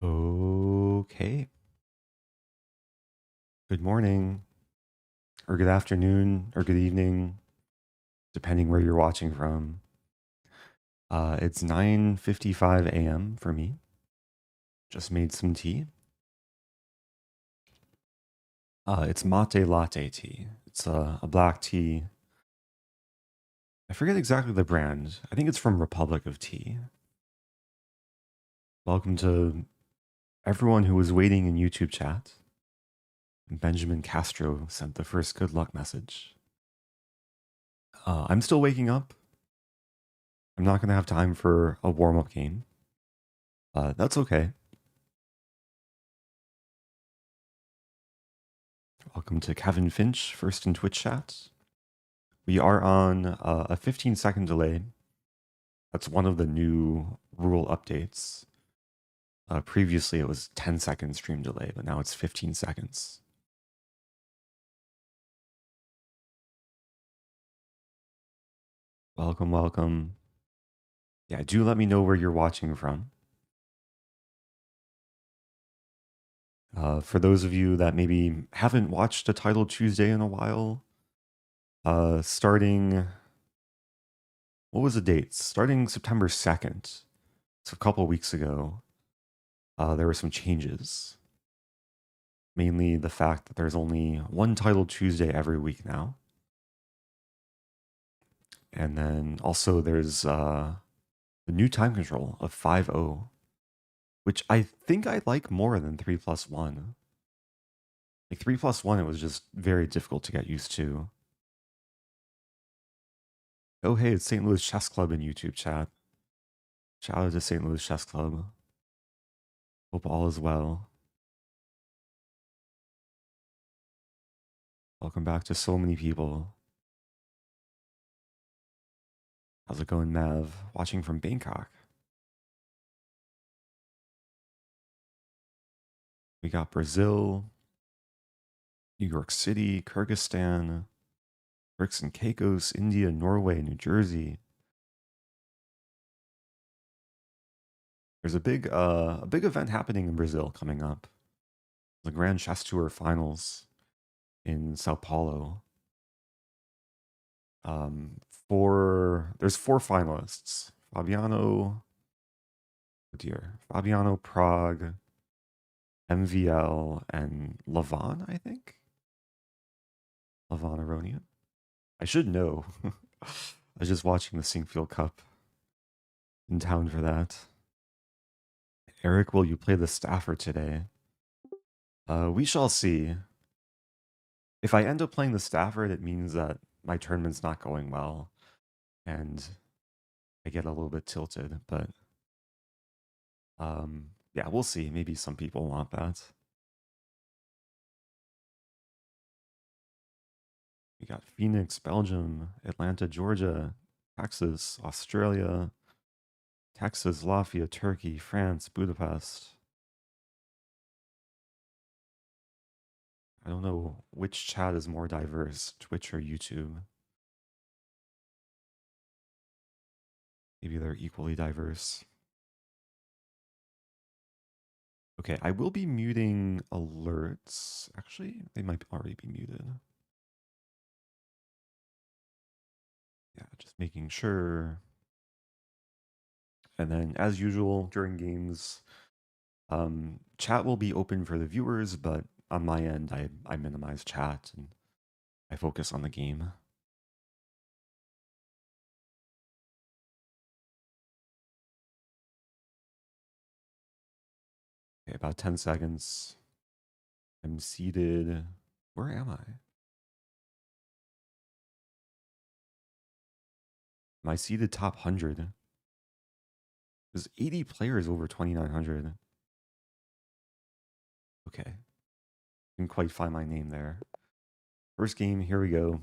Okay. Good morning, or good afternoon, or good evening, depending where you're watching from. It's 9:55 a.m. for me. Just made some tea. It's mate latte tea. It's a black tea. I forget exactly the brand. I think it's from Republic of Tea. Welcome to everyone who was waiting in YouTube chat. Benjamin Castro sent the first good luck message. I'm still waking up. I'm not going to have time for a warm-up game. That's okay. Welcome to Kevin Finch, first in Twitch chat. We are on a 15-second delay. That's one of the new rule updates. Previously, it was 10-second stream delay, but now it's 15 seconds. Welcome, welcome. Yeah, do let me know where you're watching from. For those of you that maybe haven't watched a Title Tuesday in a while, starting, what was the date? Starting September 2nd, so a couple weeks ago, there were some changes. Mainly the fact that there's only one Title Tuesday every week now. And then also there's the new time control of 5-0, which I think I like more than 3+1. Like 3+1, it was just very difficult to get used to. Oh, hey, it's St. Louis Chess Club in YouTube chat. Shout out to St. Louis Chess Club. Hope all is well. Welcome back to so many people. How's it going, Mav? Watching from Bangkok. We got Brazil, New York City, Kyrgyzstan, Turks and Caicos, India, Norway, New Jersey. There's a big event happening in Brazil coming up. The Grand Chess Tour Finals in Sao Paulo. There's four finalists. Fabiano, Fabiano, Prague, MVL, and Lavon, I think. Lavon Aronia. I should know. I was just watching the Sinkfield Cup. In town for that. Eric, will you play the Stafford today? We shall see. If I end up playing the Stafford, it means that my tournament's not going well, and I get a little bit tilted. But yeah, we'll see. Maybe some people want that. We got Phoenix, Belgium, Atlanta, Georgia, Texas, Australia, Texas, Latvia, Turkey, France, Budapest. I don't know which chat is more diverse, Twitch or YouTube. Maybe they're equally diverse. Okay, I will be muting alerts. Actually, they might already be muted. Yeah, just making sure. And then, as usual, during games, chat will be open for the viewers, but on my end, I minimize chat and I focus on the game. Okay, about 10 seconds. I'm seated. Where am I? Am I seated top 100? There's 80 players over 2,900. Okay. Didn't quite find my name there. First game, here we go.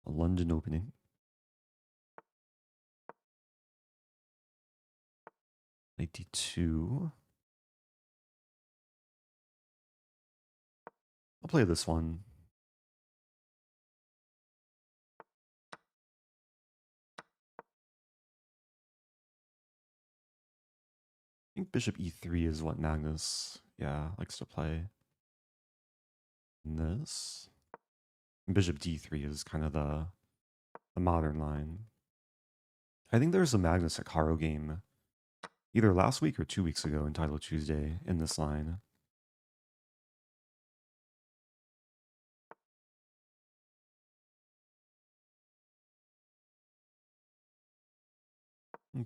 A London opening. 92. I'll play this one. think bishop e3 is what Magnus, yeah, likes to play. And this. And bishop d3 is kind of the modern line. I think there's a Magnus Akaro game either last week or 2 weeks ago entitled Tuesday in this line.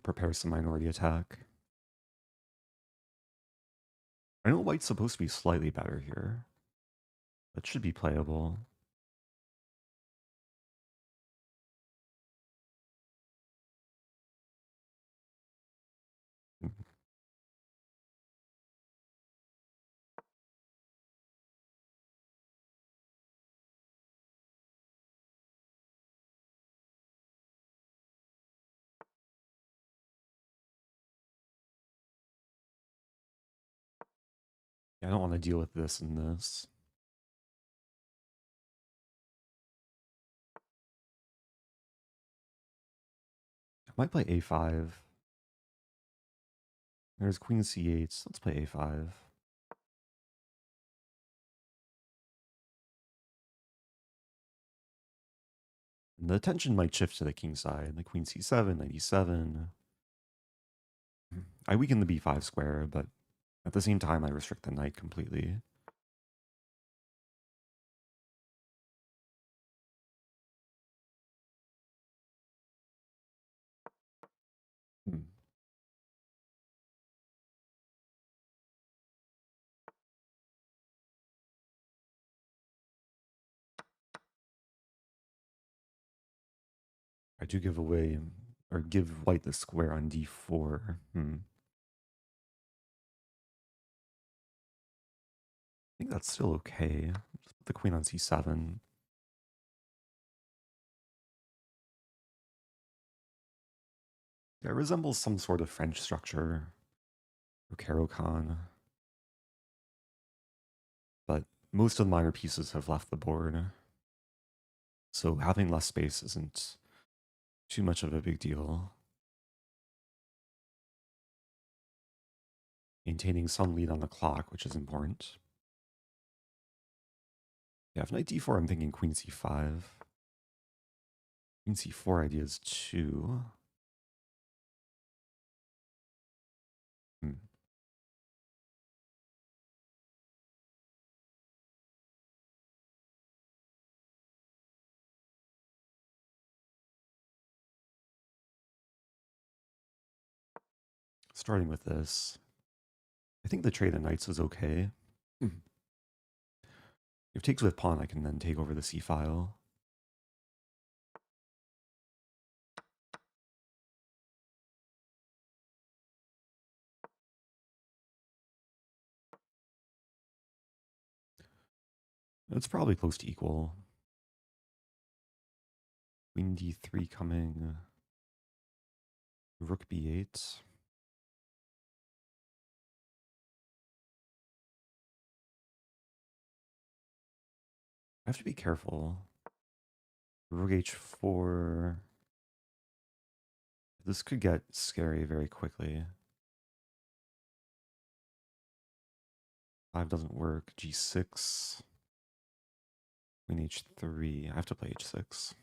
Prepare some minority attack. I know white's supposed to be slightly better here. That should be playable. Yeah, I don't want to deal with this and this. I might play a5. There's queen c8. Let's play a5. And the attention might shift to the king side. The queen c7, knight e7. I weaken the b5 square, but at the same time, I restrict the knight completely. I do give away, or give white the square on d4. I think that's still okay. Just put the queen on c7. Yeah, it resembles some sort of French structure, or Caro-Kann. But most of the minor pieces have left the board. So having less space isn't too much of a big deal. Maintaining some lead on the clock, which is important. Yeah, if knight d4, I'm thinking queen c5. Queen c4 ideas too. Hmm. Starting with this, I think the trade of knights is okay. If takes with pawn, I can then take over the c file. It's probably close to equal. Queen d3 coming. Rook b8. I have to be careful. Rook h4. This could get scary very quickly. 5 doesn't work. g6. Queen h3. I have to play h6.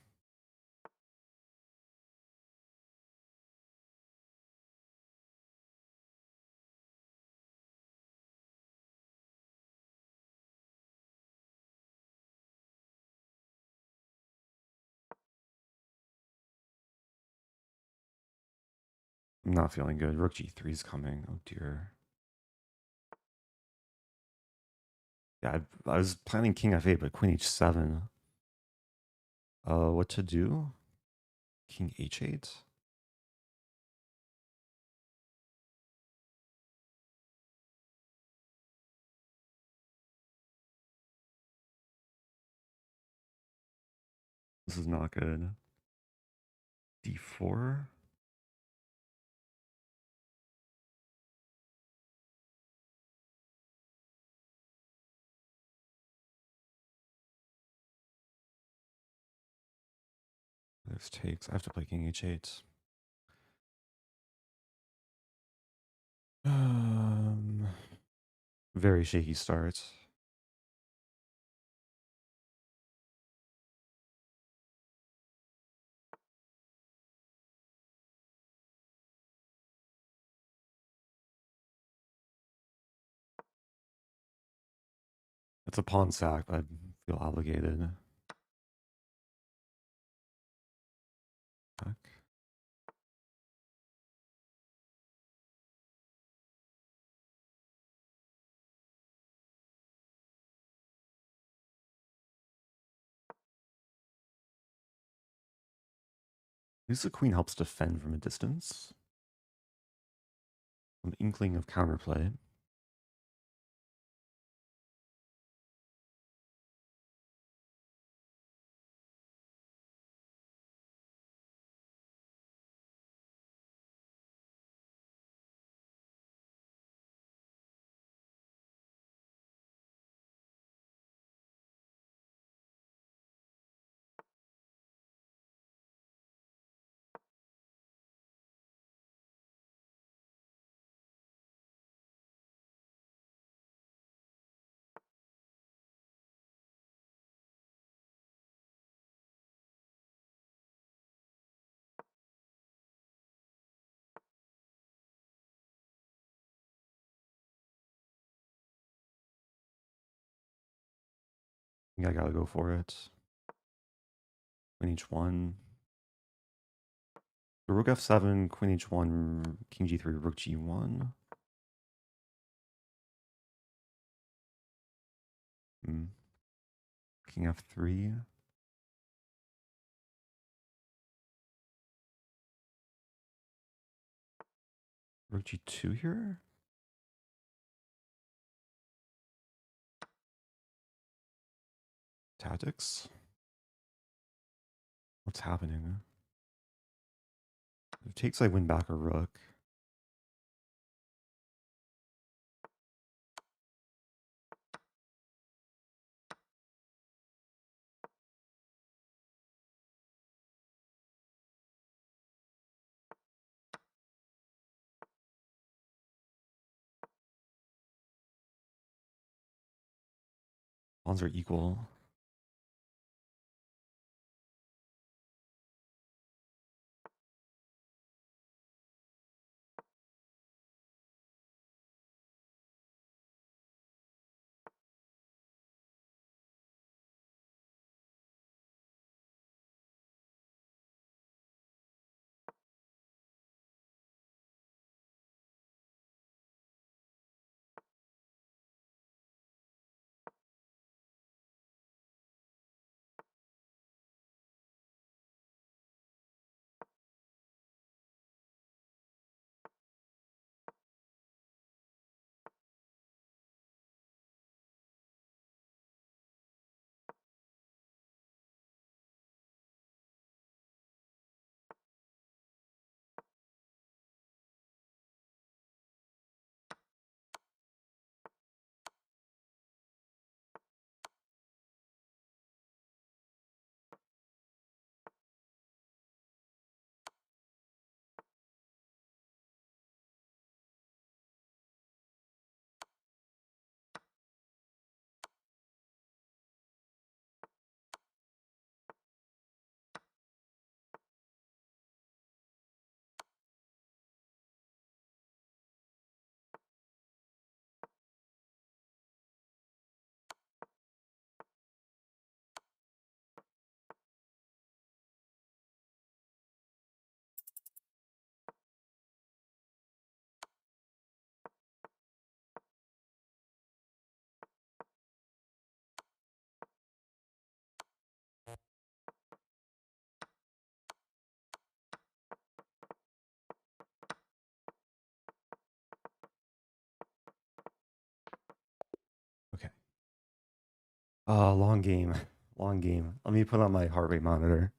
I'm not feeling good. Rook g3 is coming. Oh dear. Yeah, I was planning king f8, but queen h7. What to do? King h8? This is not good. d4? There's takes. I have to play king h8. Very shaky start. It's a pawn sack, but I feel obligated. Back. At least the queen helps defend from a distance. An inkling of counterplay. I think I gotta go for it. Queen h1. Rook f7, queen h1, king g3, rook g1. King f3. Rook g2 here. Tactics. What's happening? If it takes, I win back a rook. Pawns are equal. Okay. Long game. Long game. Let me put on my heart rate monitor.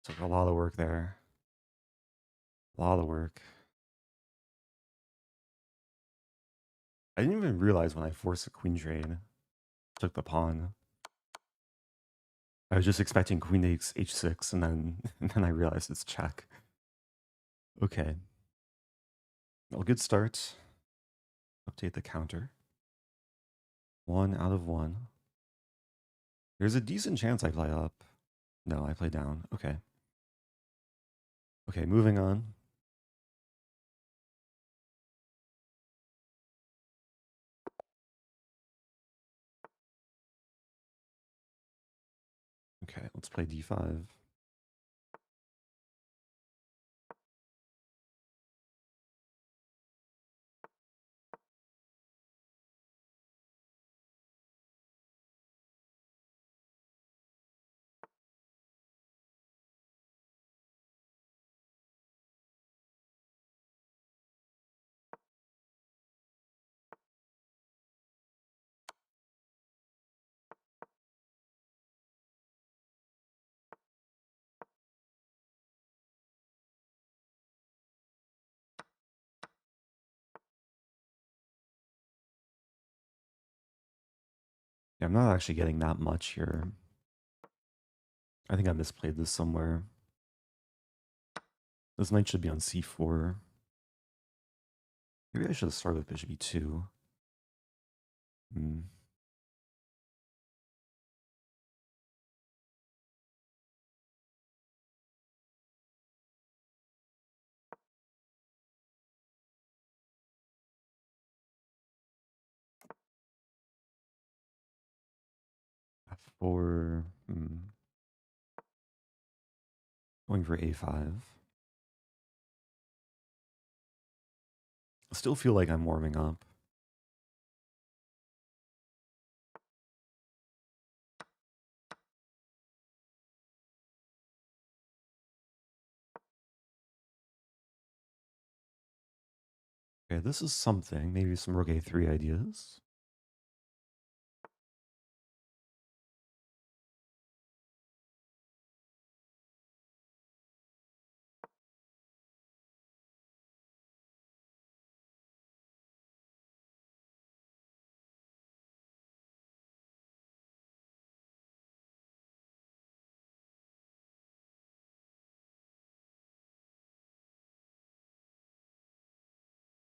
Took a lot of work there. A lot of work. I didn't even realize when I forced a queen trade. Took the pawn. I was just expecting queen takes h6, and then I realized it's check. Okay. Well, good start. Update the counter. 1 out of 1. There's a decent chance I play up. No, I play down. Okay. Okay, moving on. Okay, let's play d5. Yeah, I'm not actually getting that much here. I think I misplayed this somewhere. This knight should be on c4. Maybe I should have started with bishop e2. Hmm. f4. Going for a5. I still feel like I'm warming up. Okay, this is something. Maybe some rook a3 ideas.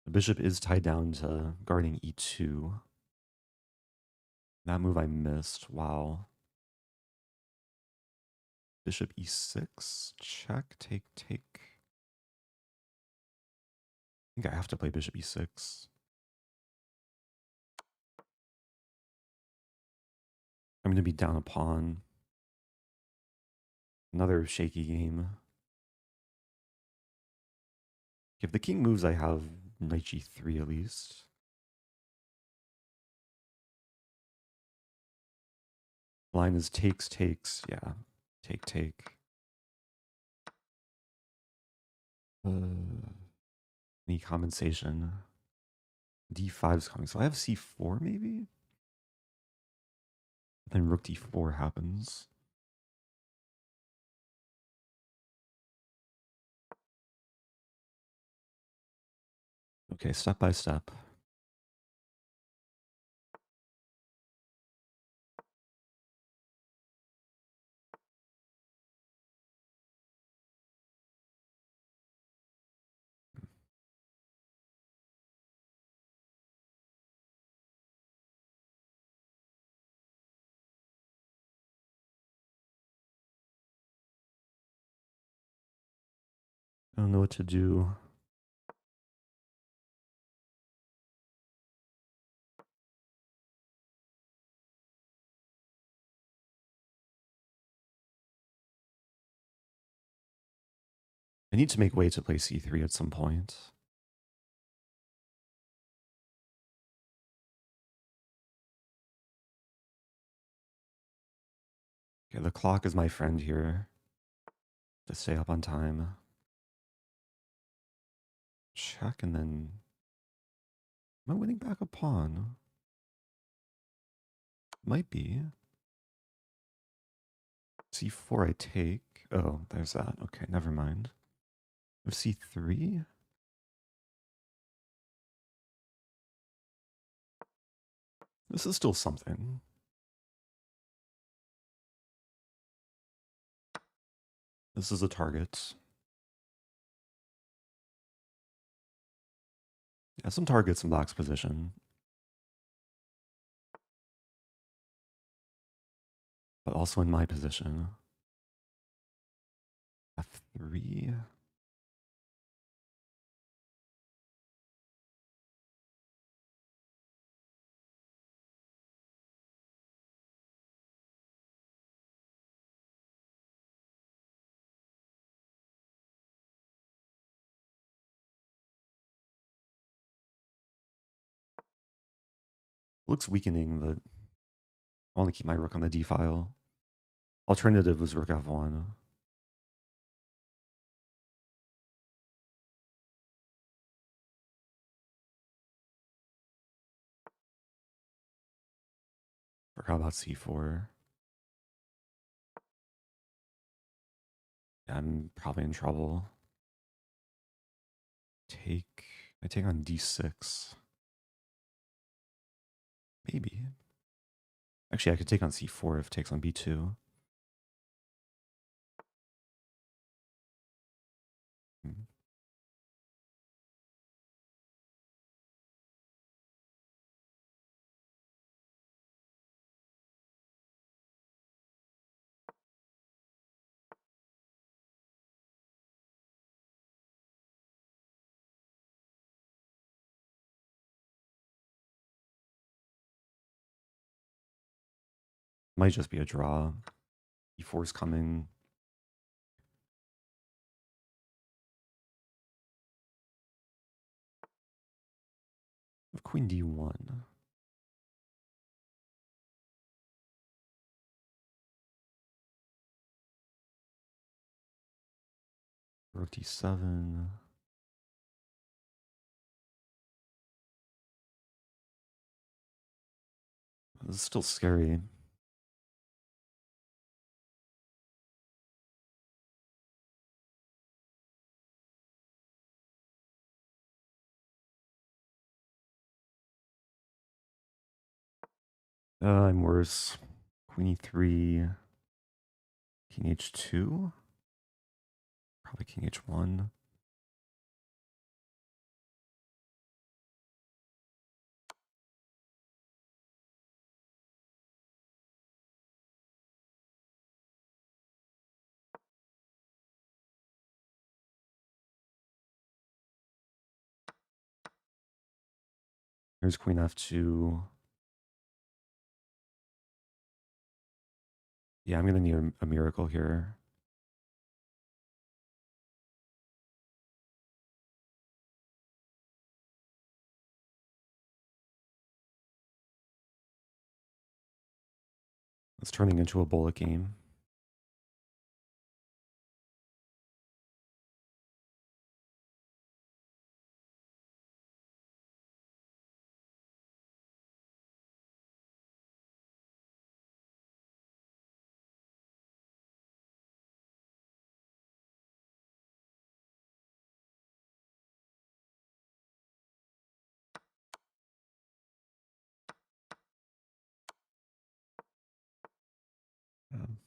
The bishop is tied down to guarding e2. That move I missed. Wow. Bishop e6. Check, take, take. I think I have to play bishop e6. I'm going to be down a pawn. Another shaky game. If the king moves, I have knight g3 at least. Line is takes, takes. Yeah, take, take. Any compensation. d5 is coming. So I have c4 maybe? Then rook d4 happens. Okay, step by step. I don't know what to do. I need to make way to play c3 at some point. Okay, the clock is my friend here. To stay up on time. Check and then... Am I winning back a pawn? Might be. c4 I take. Oh, there's that. Okay, never mind. c3? This is still something. This is a target. Yeah, some targets in black's position. But also in my position. F3. Looks weakening, but I want to keep my rook on the d file. Alternative was rook f1. Forgot about c4. Yeah, I'm probably in trouble. I take on d6. Maybe. Actually, I could take on c4 if it takes on b2. Might just be a draw. e4's coming. Queen d1. Rook d7. This is still scary. I'm worse. Queen e3. King h2. Probably king h1. Here's queen f2. Yeah, I'm gonna need a miracle here. It's turning into a bullet game. Um,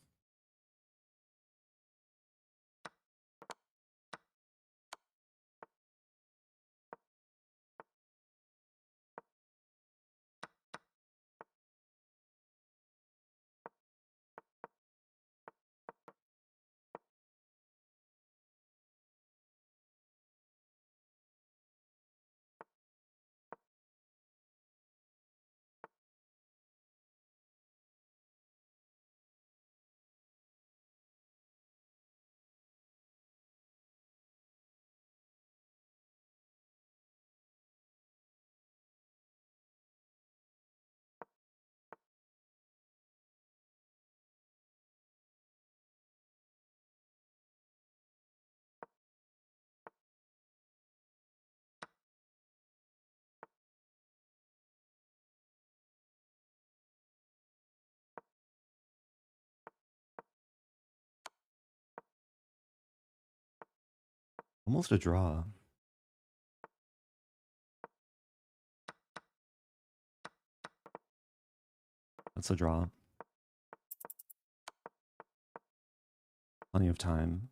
Almost a draw. That's a draw. Plenty of time.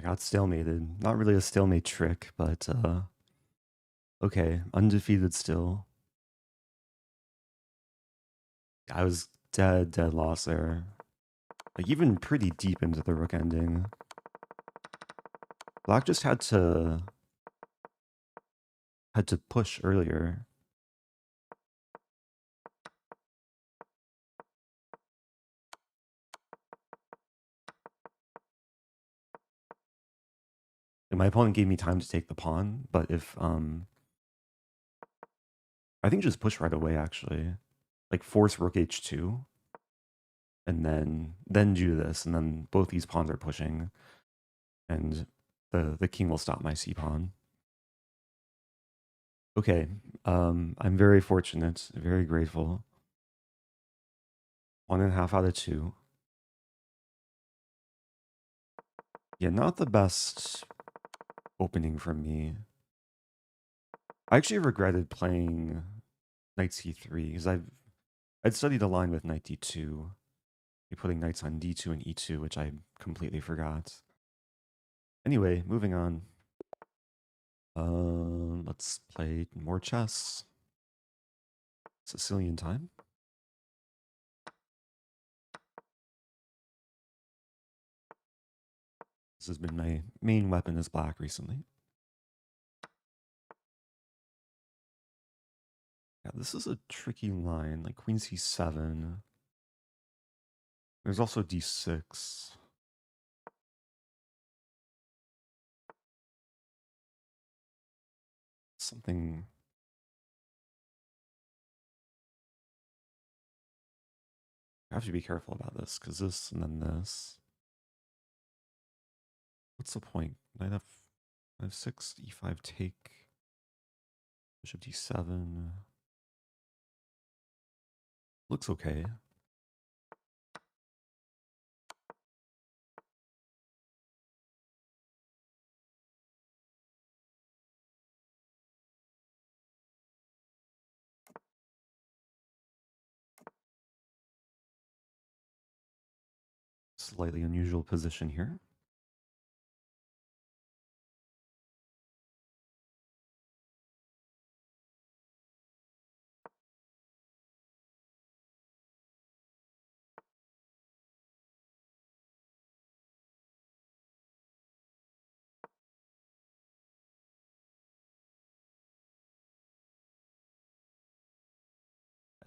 got stalemated. Not really a stalemate trick, but okay, undefeated still. I was dead lost there. Like even pretty deep into the rook ending. Black just had to push earlier. And my opponent gave me time to take the pawn, but if I think just push right away actually. Like force rook h2 and then do this, and then both these pawns are pushing, and the king will stop my c pawn. Okay, I'm very fortunate, very grateful. 1.5 out of 2. Yeah, not the best opening for me. I actually regretted playing knight c3 because I'd studied a line with knight d2, putting knights on d2 and e2, which I completely forgot. Anyway, moving on. Let's play more chess. Sicilian time. This has been my main weapon as black recently. Yeah, this is a tricky line, like queen c7. There's also d6. Something... I have to be careful about this, because this and then this. What's the point? Knight f6, e5 take, bishop d7. Looks okay. Slightly unusual position here.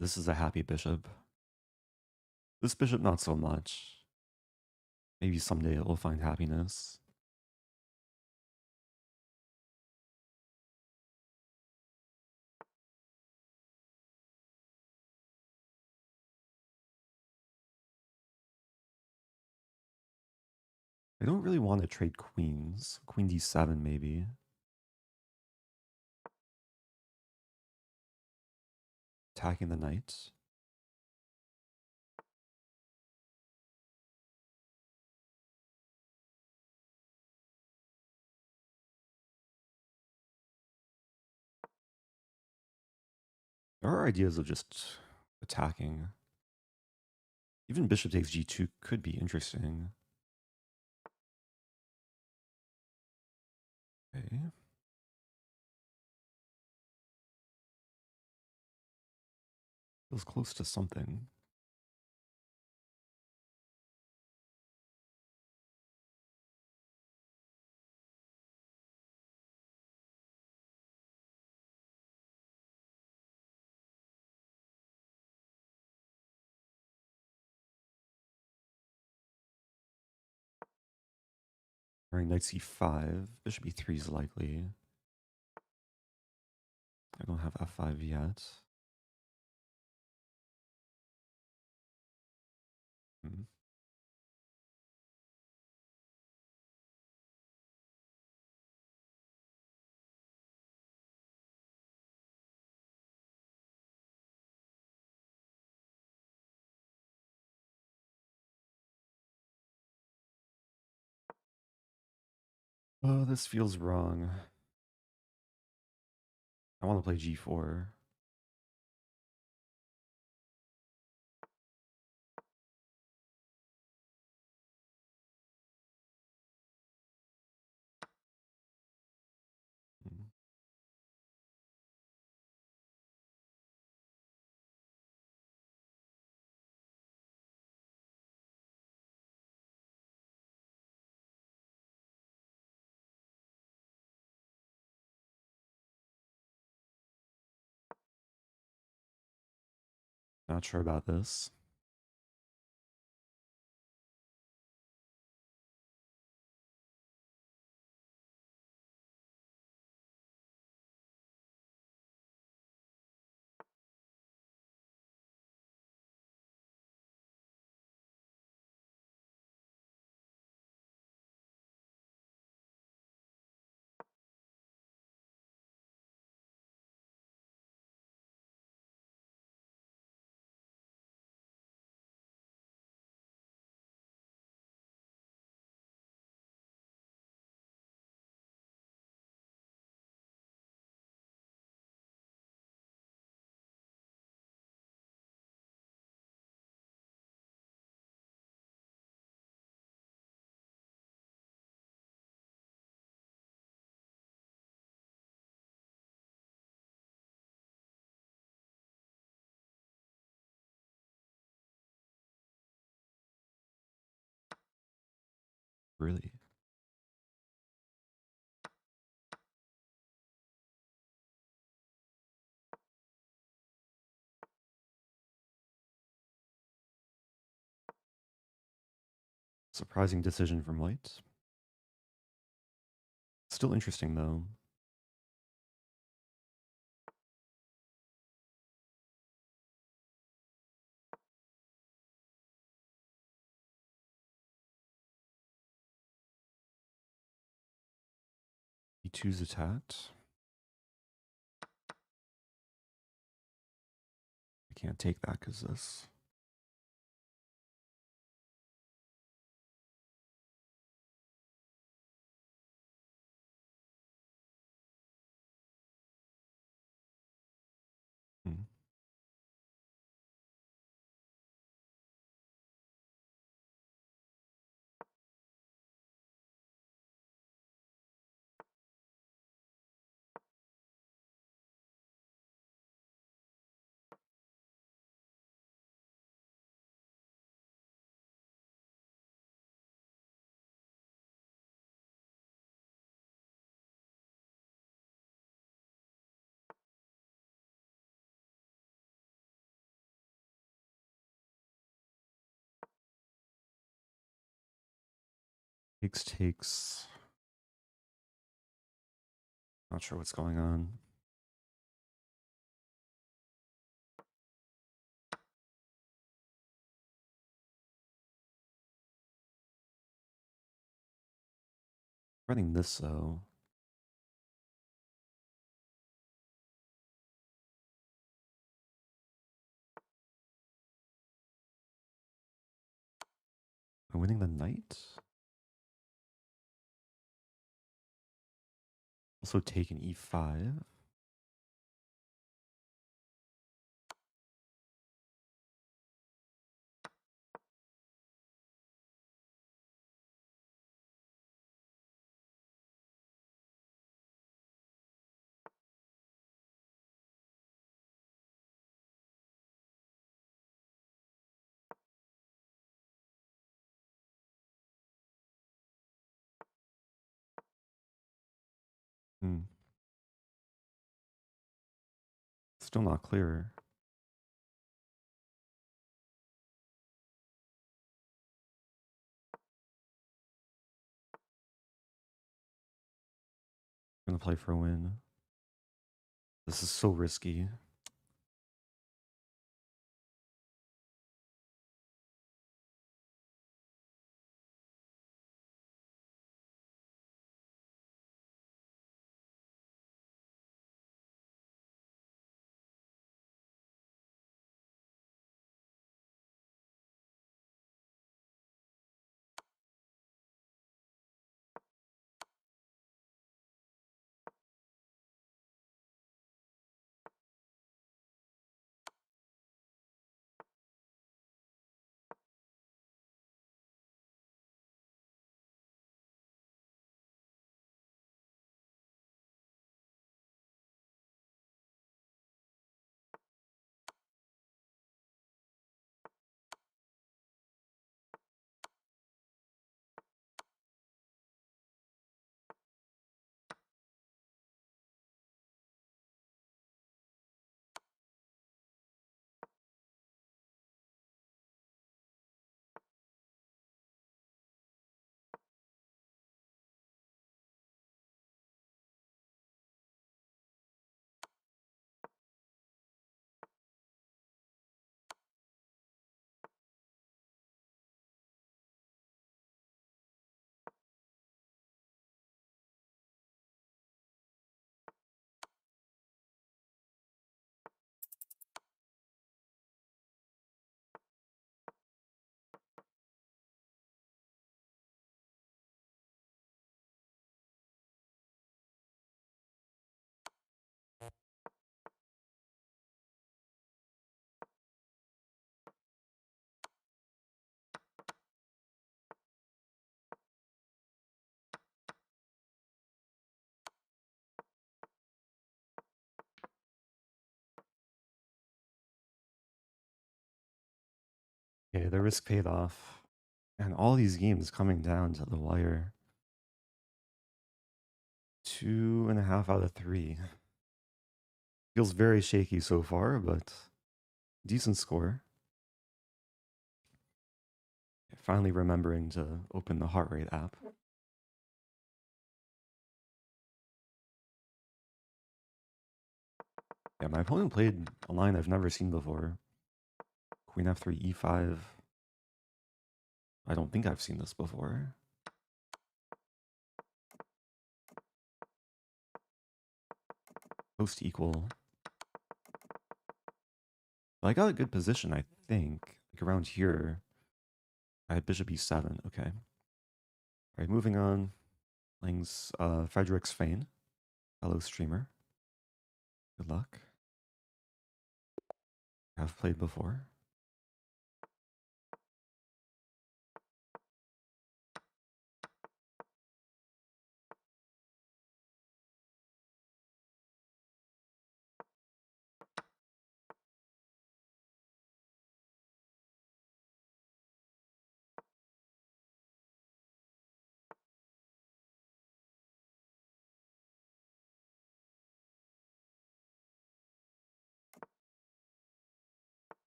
This is a happy bishop. This bishop, not so much. Maybe someday it will find happiness. I don't really want to trade queens. Queen d7 maybe. Attacking the knight. There are ideas of just attacking. Even bishop takes g2 could be interesting. Okay. Feels close to something. Alright, knight c5. Bishop e3 is likely. I don't have f5 yet. Hmm. Oh, this feels wrong. I want to play g4. Not sure about this. Really? Surprising decision from White. Still interesting though. E2's attacked. I can't take that because this. Hmm. Takes. Not sure what's going on. Running this though. Am I winning the knight? Also taking e5. Hmm. Still not clear. Gonna play for a win. This is so risky. Okay, the risk paid off. And all these games coming down to the wire. 2.5 out of 3. Feels very shaky so far, but decent score. Finally remembering to open the heart rate app. Yeah, my opponent played a line I've never seen before. Queen f3, e5. I don't think I've seen this before. Post equal. But I got a good position, I think. Like around here. I had bishop e7. Okay. All right, moving on. Playing Frederik Svane, fellow streamer. Good luck. I've played before.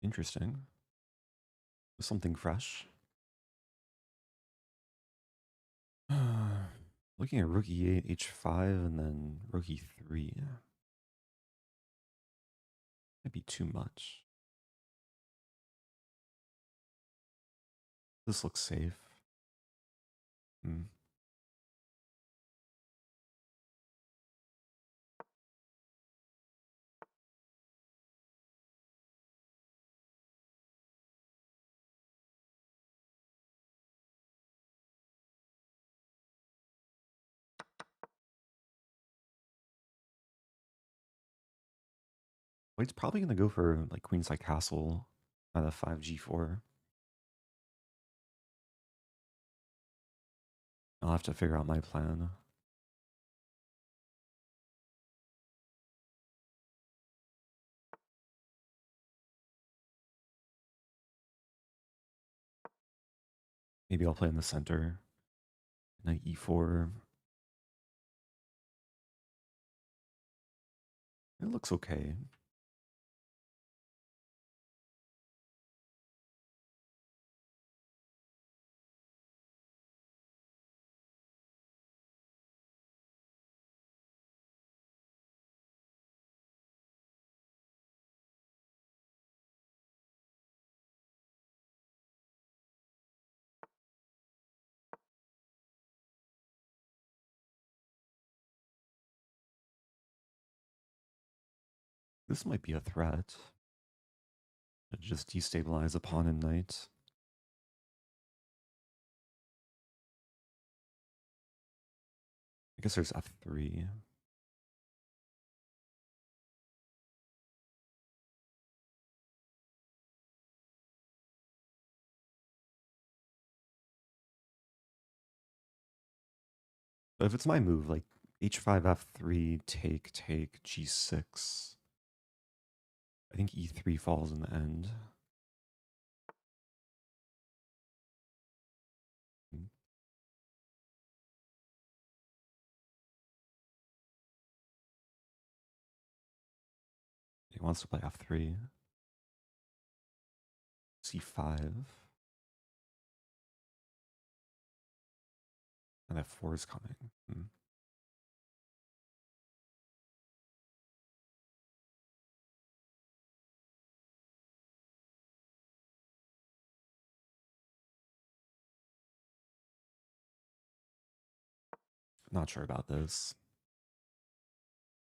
Interesting. Something fresh. Looking at rook e8, h5, and then rook e3. Might be too much. This looks safe. Hmm. White's probably going to go for like queenside castle at a 5g4. I'll have to figure out my plan. Maybe I'll play in the center. Knight e4. It looks okay. This might be a threat. Just destabilize a pawn and knight. I guess there's f3. But if it's my move, like h5, f3, take, g6. I think e3 falls in the end. He wants to play f3. c5. And f4 is coming. Not sure about this.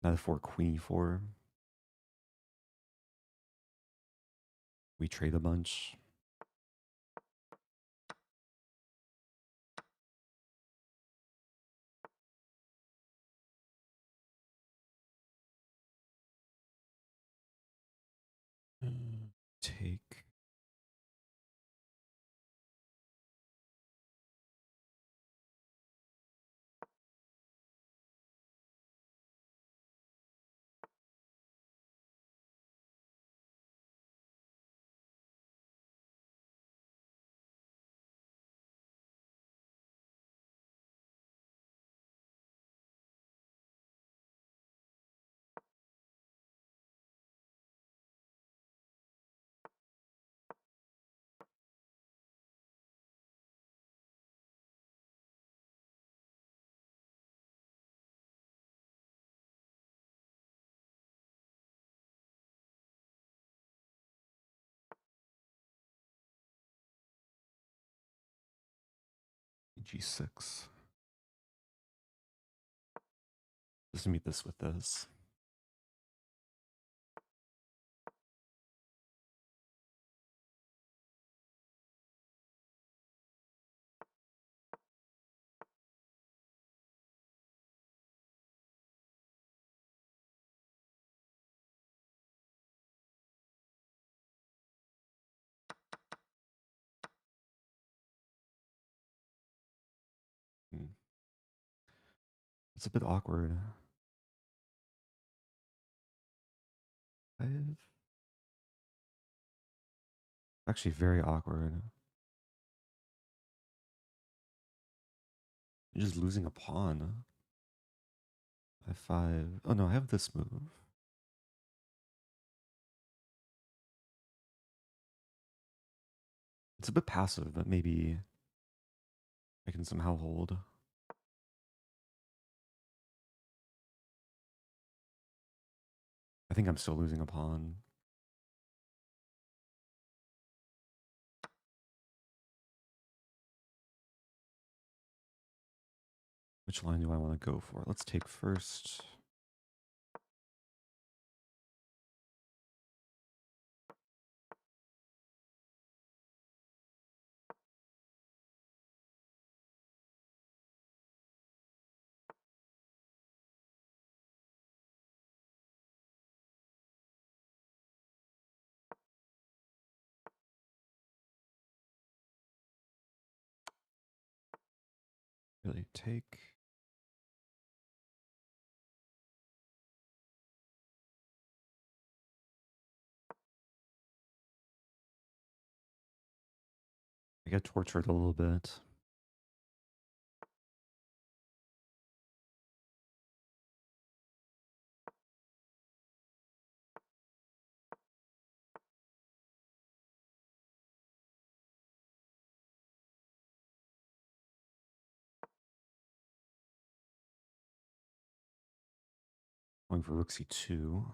Knight f4, queen e4. We trade a bunch. Take. G6. Just meet this with this. It's a bit awkward. Actually, very awkward. You're just losing a pawn. F5. Oh no, I have this move. It's a bit passive, but maybe I can somehow hold. I think I'm still losing a pawn. Which line do I want to go for? Let's take first. Really take. I get tortured a little bit. Going for rook c2.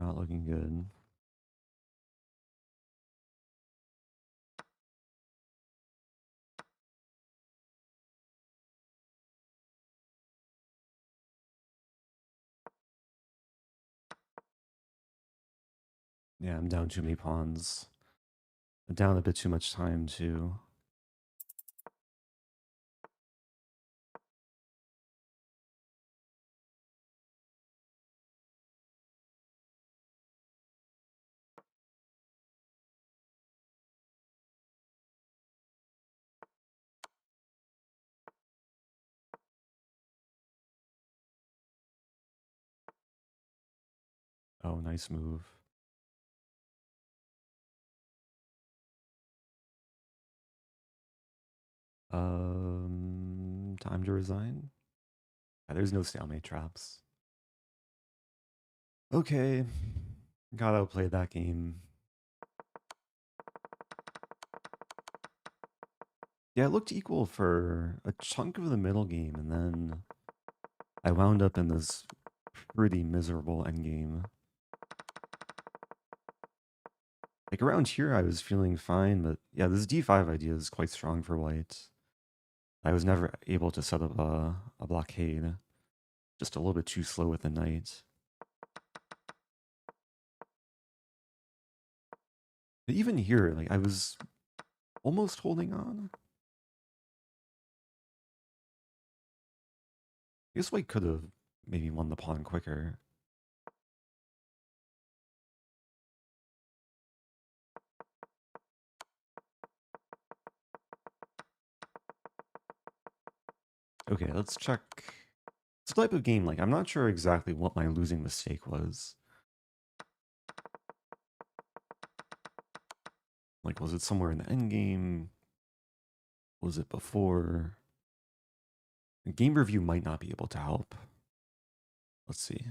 Not looking good. Yeah, I'm down too many pawns. I'm down a bit too much time too. Oh, nice move. Time to resign. Yeah, there's no stalemate traps. Okay, gotta outplay that game. Yeah, it looked equal for a chunk of the middle game, and then I wound up in this pretty miserable endgame. Like around here, I was feeling fine, but yeah, this d5 idea is quite strong for white. I was never able to set up a blockade. Just a little bit too slow with the knight. But even here, like, I was almost holding on. I guess white could have maybe won the pawn quicker. Okay, let's check. It's a type of game, like, I'm not sure exactly what my losing mistake was. Like, was it somewhere in the end game? Was it before? Game review might not be able to help. Let's see.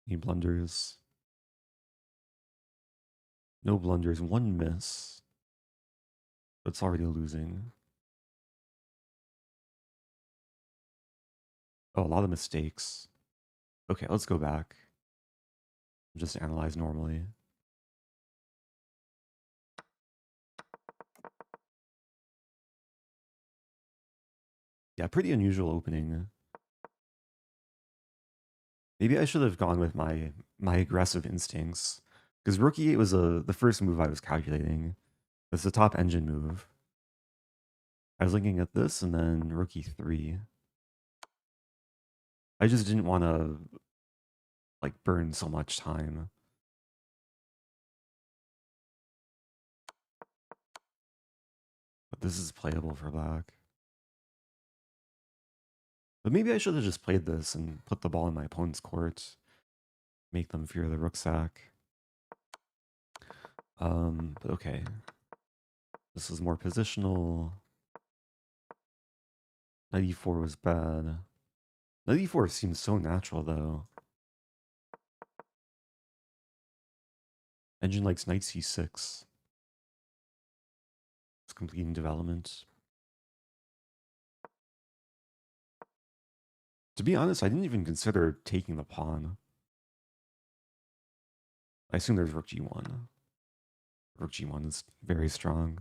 Any blunders? No blunders, one miss. But it's already losing. Oh, a lot of mistakes. Okay, let's go back. Just analyze normally. Yeah, pretty unusual opening. Maybe I should have gone with my aggressive instincts. Because Rook E8 was the first move I was calculating. It's the top engine move. I was looking at this and then Rook E3. I just didn't want to like burn so much time. But this is playable for black. But maybe I should have just played this and put the ball in my opponent's court. Make them fear the rook sack. But okay. This is more positional. Knight e4 was bad. Knight e4 seems so natural though. Engine likes knight c6. It's completing development. To be honest, I didn't even consider taking the pawn. I assume there's rook g1. Rook g1 is very strong.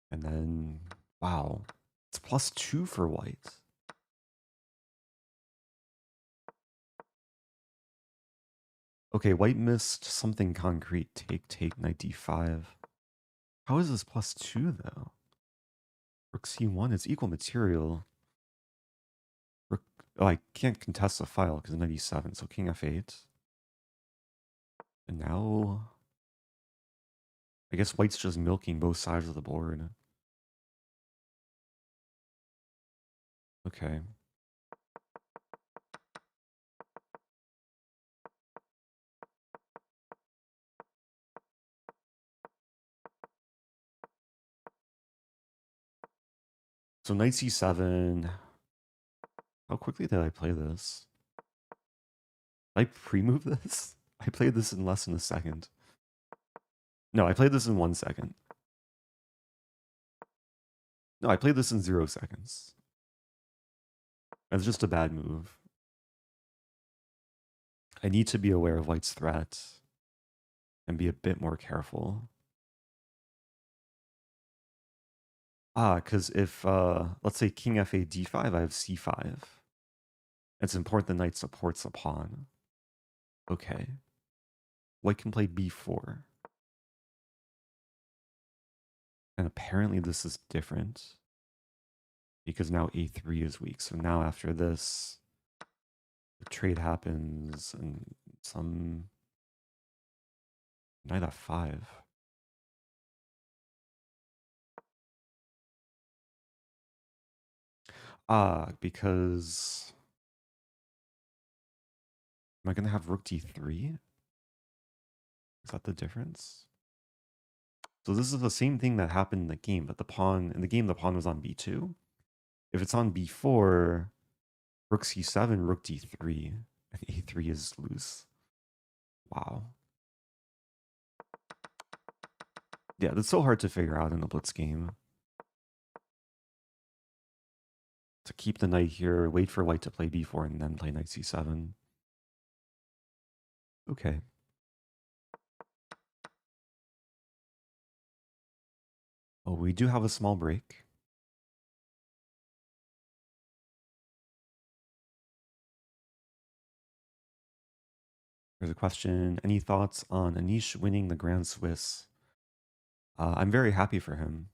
And then, wow, it's +2 for white. Okay, white missed something concrete. Take, knight d5. How is this +2 though? Rook c1 is equal material. Rook, oh, I can't contest the file because knight e7, so king f8. And now, I guess white's just milking both sides of the board. Okay. So knight c7. How quickly did I play this? Did I pre-move this? I played this in less than a second. No, I played this in 1 second. No, I played this in 0 seconds. That's just a bad move. I need to be aware of white's threat and be a bit more careful. Because if, let's say king f8 d5, I have c5. It's important the knight supports the pawn. Okay. White can play b4. And apparently this is different. Because now a3 is weak. So now after this, the trade happens and some knight f5. Because am I going to have rook d3? Is that the difference? So this is the same thing that happened in the game, but in the game, the pawn was on b2. If it's on b4, rook c7, rook d3, and a3 is loose. Wow. Yeah, that's so hard to figure out in a blitz game. To keep the knight here, wait for white to play b4, and then play knight c7. Okay. Oh, we do have a small break. There's a question. Any thoughts on Anish winning the Grand Swiss? I'm very happy for him.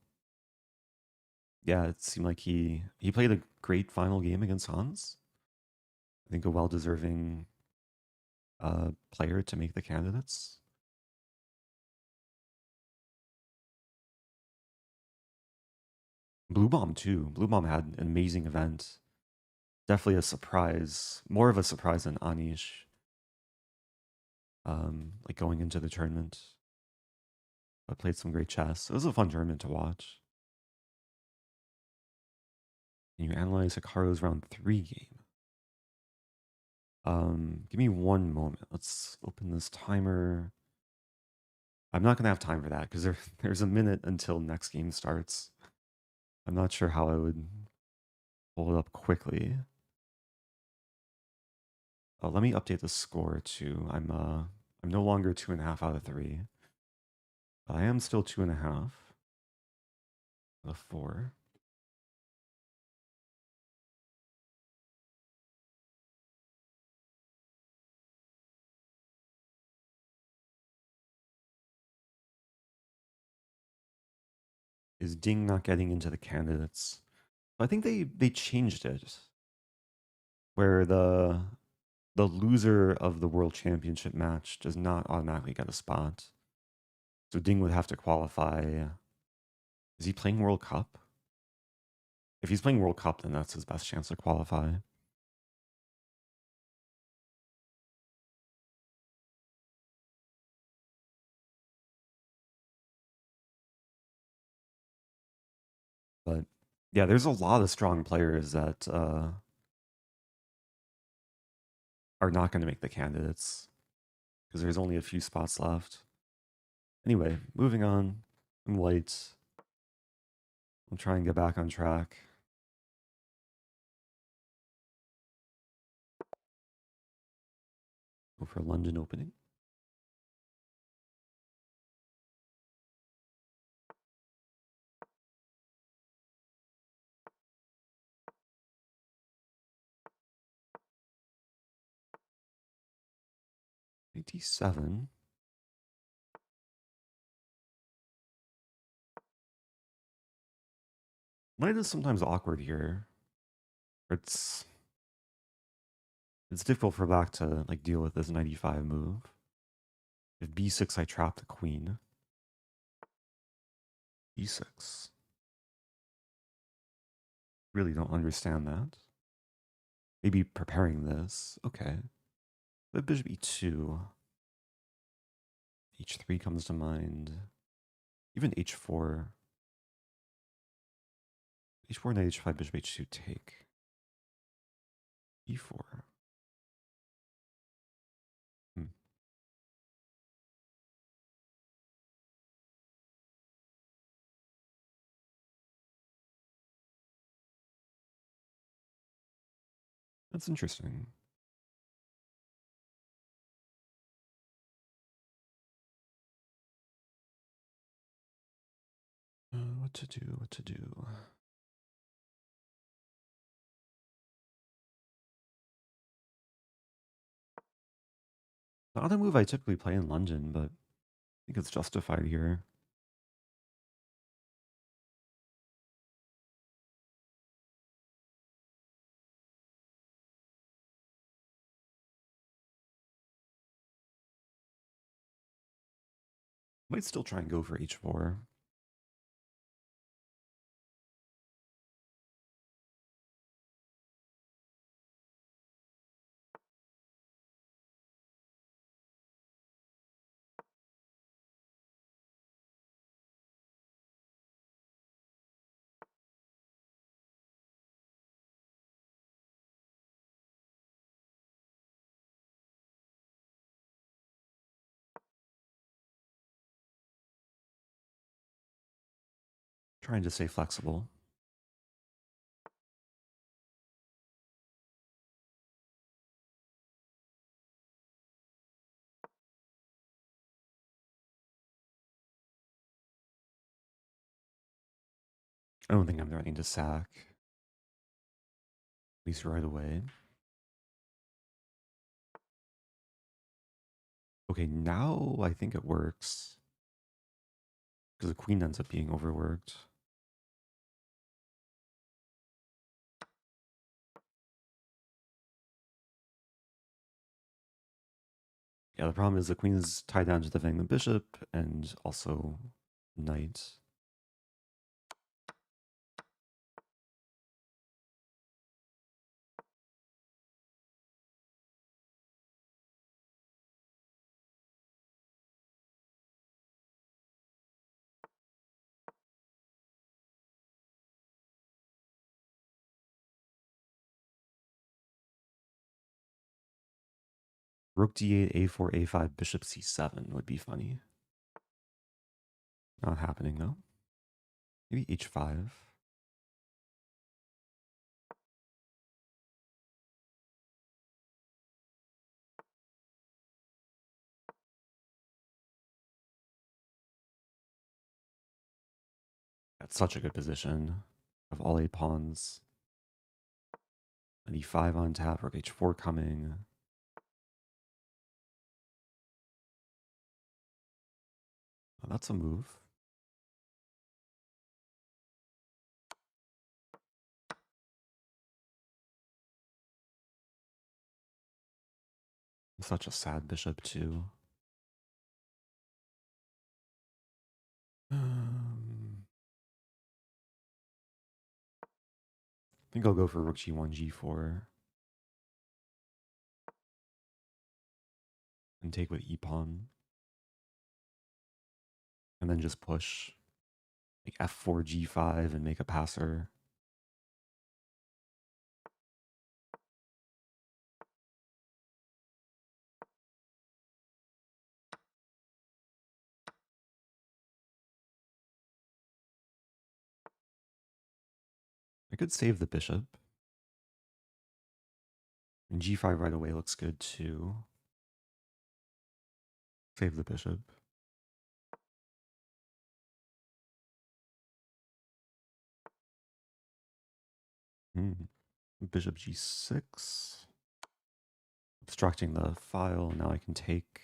Yeah, it seemed like he played a great final game against Hans. I think a well-deserving player to make the candidates. Blue Bomb too. Blue Bomb had an amazing event. Definitely a surprise, more of a surprise than Anish. Like going into the tournament, but played some great chess. It was a fun tournament to watch. Can you analyze Hikaru's round 3 game? Give me one moment. Let's open this timer. I'm not gonna have time for that because there's a minute until next game starts. I'm not sure how I would pull it up quickly. Let me update the score too. I'm no longer 2.5 out of 3. But I am still 2.5 out of 4. Is Ding not getting into the candidates? I think they changed it where the loser of the world championship match does not automatically get a spot. So Ding would have to qualify. Is he playing World Cup? If he's playing World Cup, then that's his best chance to qualify. But yeah, there's a lot of strong players that are not going to make the candidates because there's only a few spots left. Anyway, moving on. I'm late. I'll try and get back on track. Go for London opening. D7. Knight is sometimes awkward here. It's difficult for black to like deal with this 95 move. If b6, I trap the queen. e6. Really don't understand that. Maybe preparing this. Okay. But bishop e2. h3 comes to mind. Even h4. h4, knight h5, bishop h2, take. e4. Hmm. That's interesting. What to do? What to do? Not a move I typically play in London, but I think it's justified here. Might still try and go for h4. Trying to stay flexible. I don't think I'm threatening to sack. At least right away. Okay, now I think it works. Because the queen ends up being overworked. Yeah, the problem is the queen is tied down to defending the bishop and also knight. Rook d8, a4, a5, bishop c7 would be funny. Not happening though. Maybe h5. That's such a good position. Of all 8 pawns. And e5 on tap, rook h4 coming. Oh, that's a move. Such a sad bishop too. I think I'll go for rook g1, g4. And take with e-pawn. And then just push. Like f4, g5 and make a passer. I could save the bishop. And g5 right away looks good too. Save the bishop. Bishop g6. Obstructing the file. Now I can take.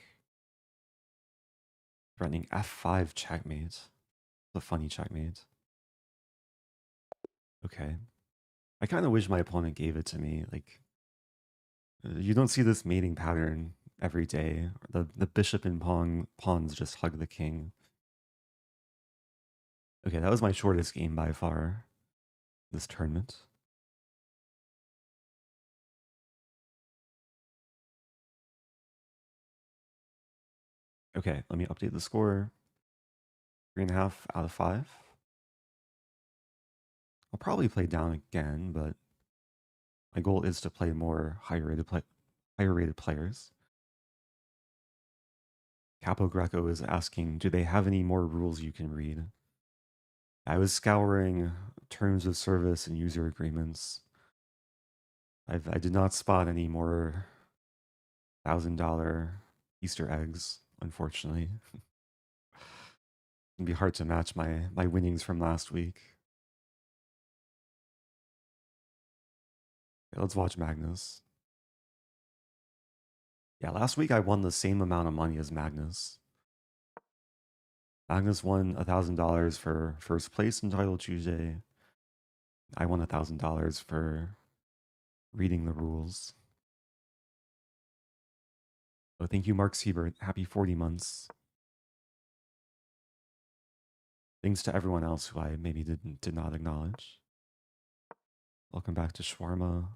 Threatening f5 checkmate. It's a funny checkmate. Okay. I kind of wish my opponent gave it to me. Like, you don't see this mating pattern every day. The bishop and pawns just hug the king. Okay, that was my shortest game by far this tournament. Okay, let me update the score. 3.5 out of 5. I'll probably play down again, but my goal is to play more higher rated players. Capo Greco is asking, do they have any more rules you can read? I was scouring terms of service and user agreements. I did not spot any more $1,000 Easter eggs, unfortunately. It'd be hard to match my winnings from last week. Okay, let's watch Magnus. Yeah, last week I won the same amount of money as Magnus. Magnus won $1,000 for first place in Title Tuesday. I won $1,000 for reading the rules. So thank you, Mark Siebert. Happy 40 months. Thanks to everyone else who I maybe did not acknowledge. Welcome back to Shawarma.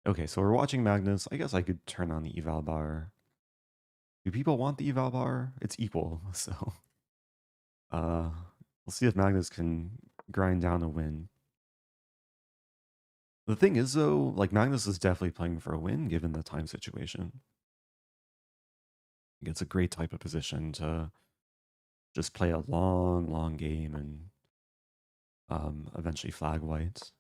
Okay, so we're watching Magnus. I guess I could turn on the eval bar. Do people want the eval bar? It's equal, so we'll see if Magnus can grind down a win. The thing is, though, like Magnus is definitely playing for a win given the time situation. It's a great type of position to just play a long game and eventually flag white.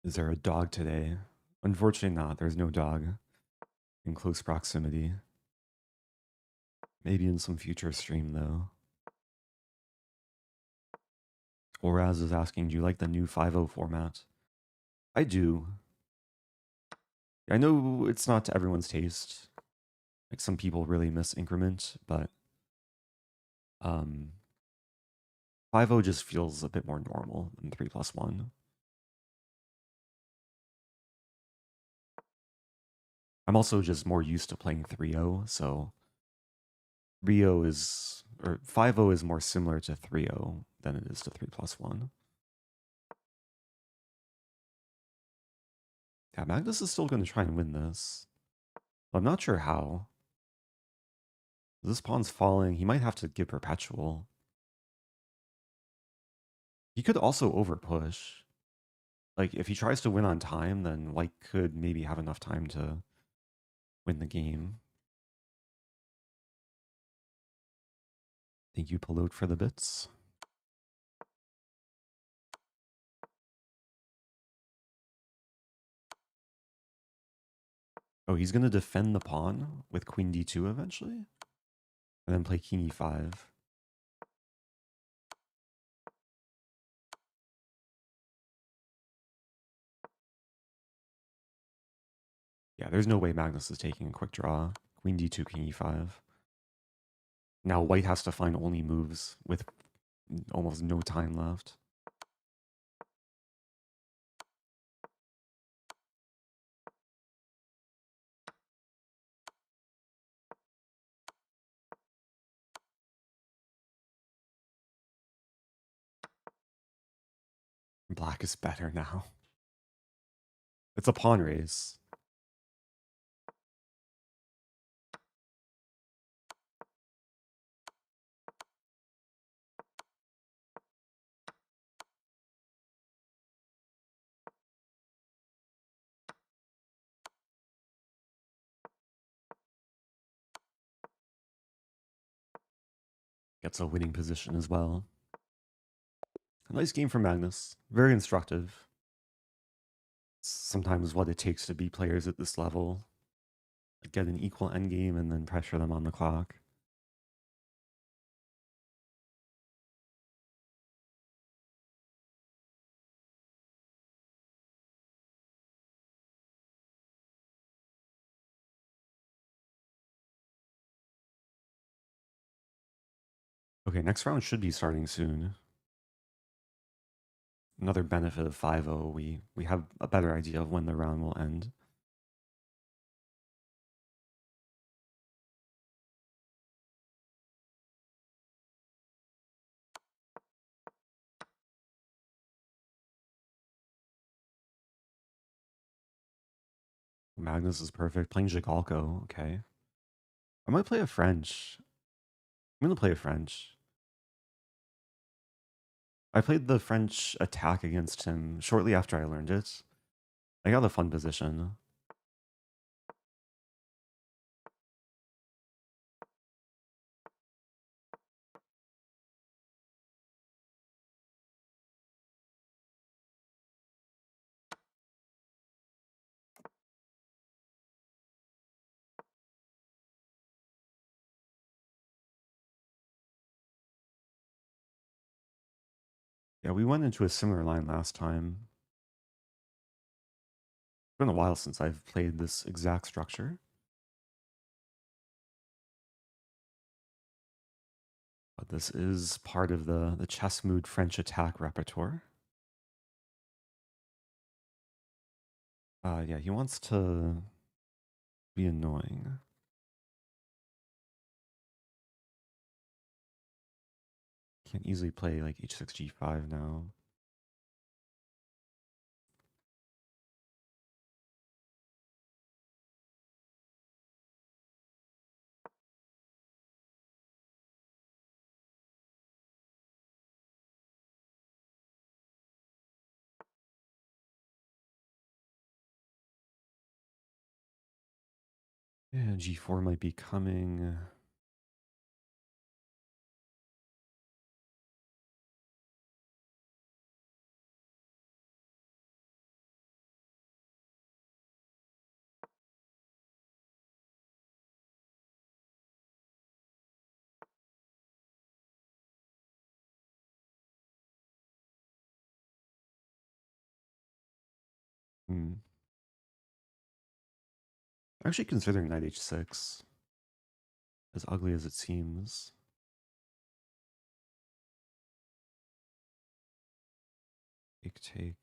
Is there a dog today? Unfortunately not. There's no dog in close proximity. Maybe in some future stream, though. Oraz is asking, do you like the new 5.0 format? I do. I know it's not to everyone's taste. Like, some people really miss increment, but 5.0 just feels a bit more normal than 3+1. I'm also just more used to playing 3.0, so 3.0 is, or 5.0 is more similar to 3.0 than it is to 3+1. Yeah, Magnus is still going to try and win this. I'm not sure how. This pawn's falling. He might have to give perpetual. He could also overpush. Like, if he tries to win on time, then White could maybe have enough time to win the game. Thank you, Pilote, for the bits. Oh, he's going to defend the pawn with queen d2 eventually? And then play king e5. Yeah, there's no way Magnus is taking a quick draw. Queen d2, king e5. Now White has to find only moves with almost no time left. Black is better now. It's a pawn race. Gets a winning position as well. A nice game for Magnus. Very instructive. It's sometimes what it takes to beat players at this level. Get an equal endgame and then pressure them on the clock. Okay, next round should be starting soon. Another benefit of 5.0, we have a better idea of when the round will end. Magnus is perfect. Playing Zhigalko, okay. I might play a French. I'm going to play a French. I played the French attack against him shortly after I learned it. I got a fun position. Yeah, we went into a similar line last time. It's been a while since I've played this exact structure. But this is part of the chess mood French attack repertoire. Yeah, he wants to be annoying. Can't easily play like h6, g5 now. Yeah, g4 might be coming. Hmm. Actually considering knight h6. As ugly as it seems. Take.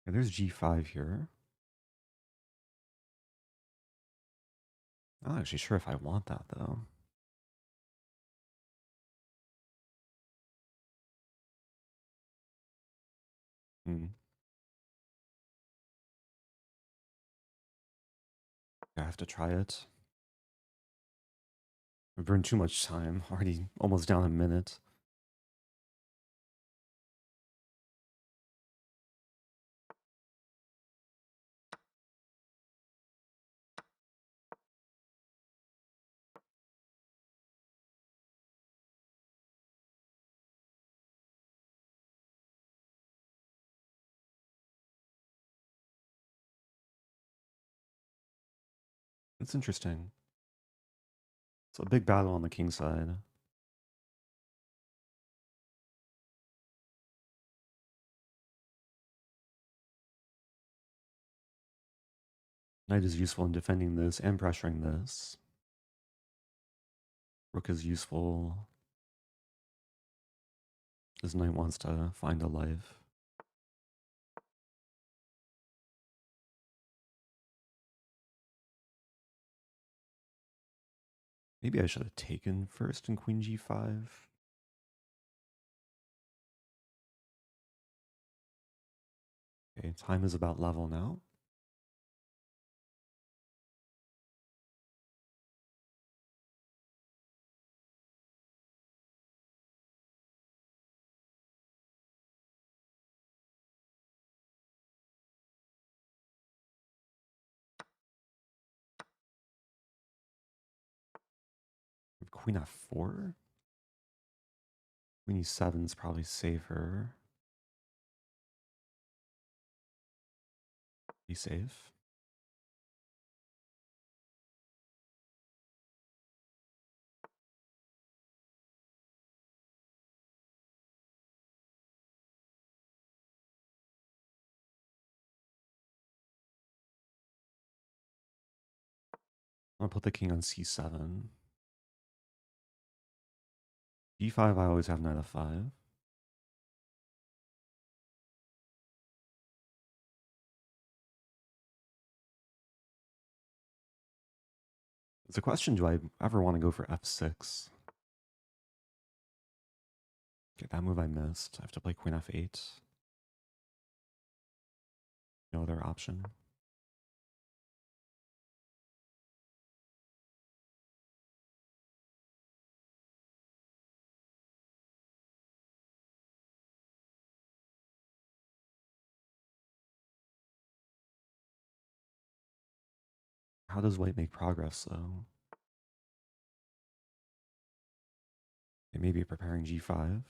Okay, there's g5 here. I'm not actually sure if I want that though. Hmm. I have to try it. I've burned too much time. Already almost down a minute. It's interesting. It's a big battle on the king side. Knight is useful in defending this and pressuring this. Rook is useful. This knight wants to find a life. Maybe I should have taken first in queen g5. Okay, time is about level now. Queen f4? Queen e7 is probably safer. Be safe. I'll put the king on c7. d5, I always have knight f5. It's a question, do I ever want to go for f6? Okay, that move I missed. I have to play queen f8. No other option. How does white make progress, though? It may be preparing g5.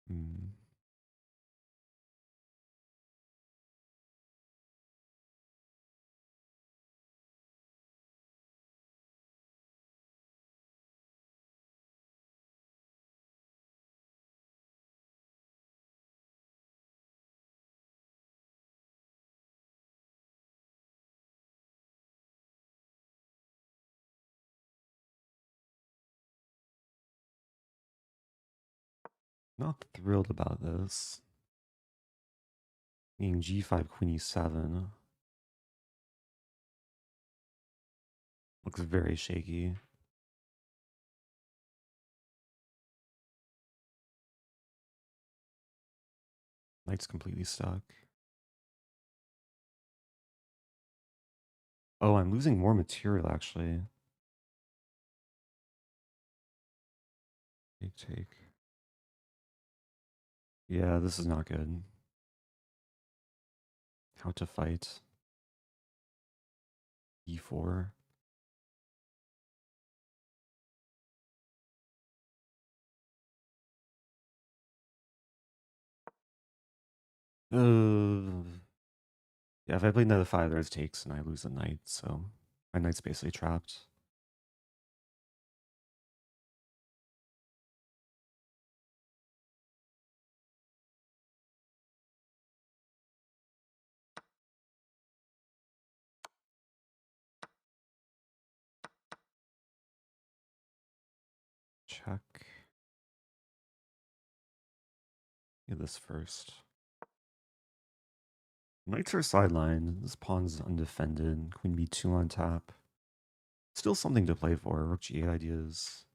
Hmm. Not thrilled about this. Being g5, queen e7. Looks very shaky. Knight's completely stuck. Oh, I'm losing more material, actually. Take. Yeah, this is not good. How to fight. e4. Yeah, if I play knight of 5, there's takes, and I lose a knight, so my knight's basically trapped. Check. Get this first. Knights are sidelined. This pawn's undefended. Queen b2 on tap. Still something to play for. Rook g8 ideas.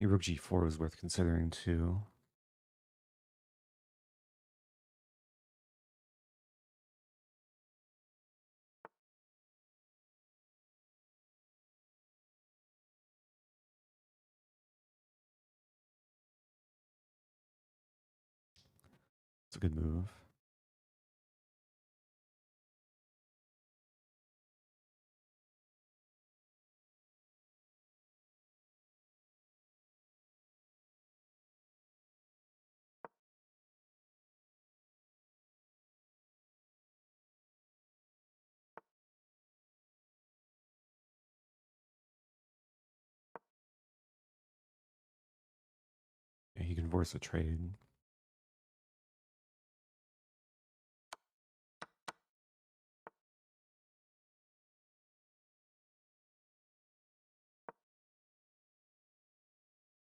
Rook g4 is worth considering too. It's a good move. Yeah, he can force a trade.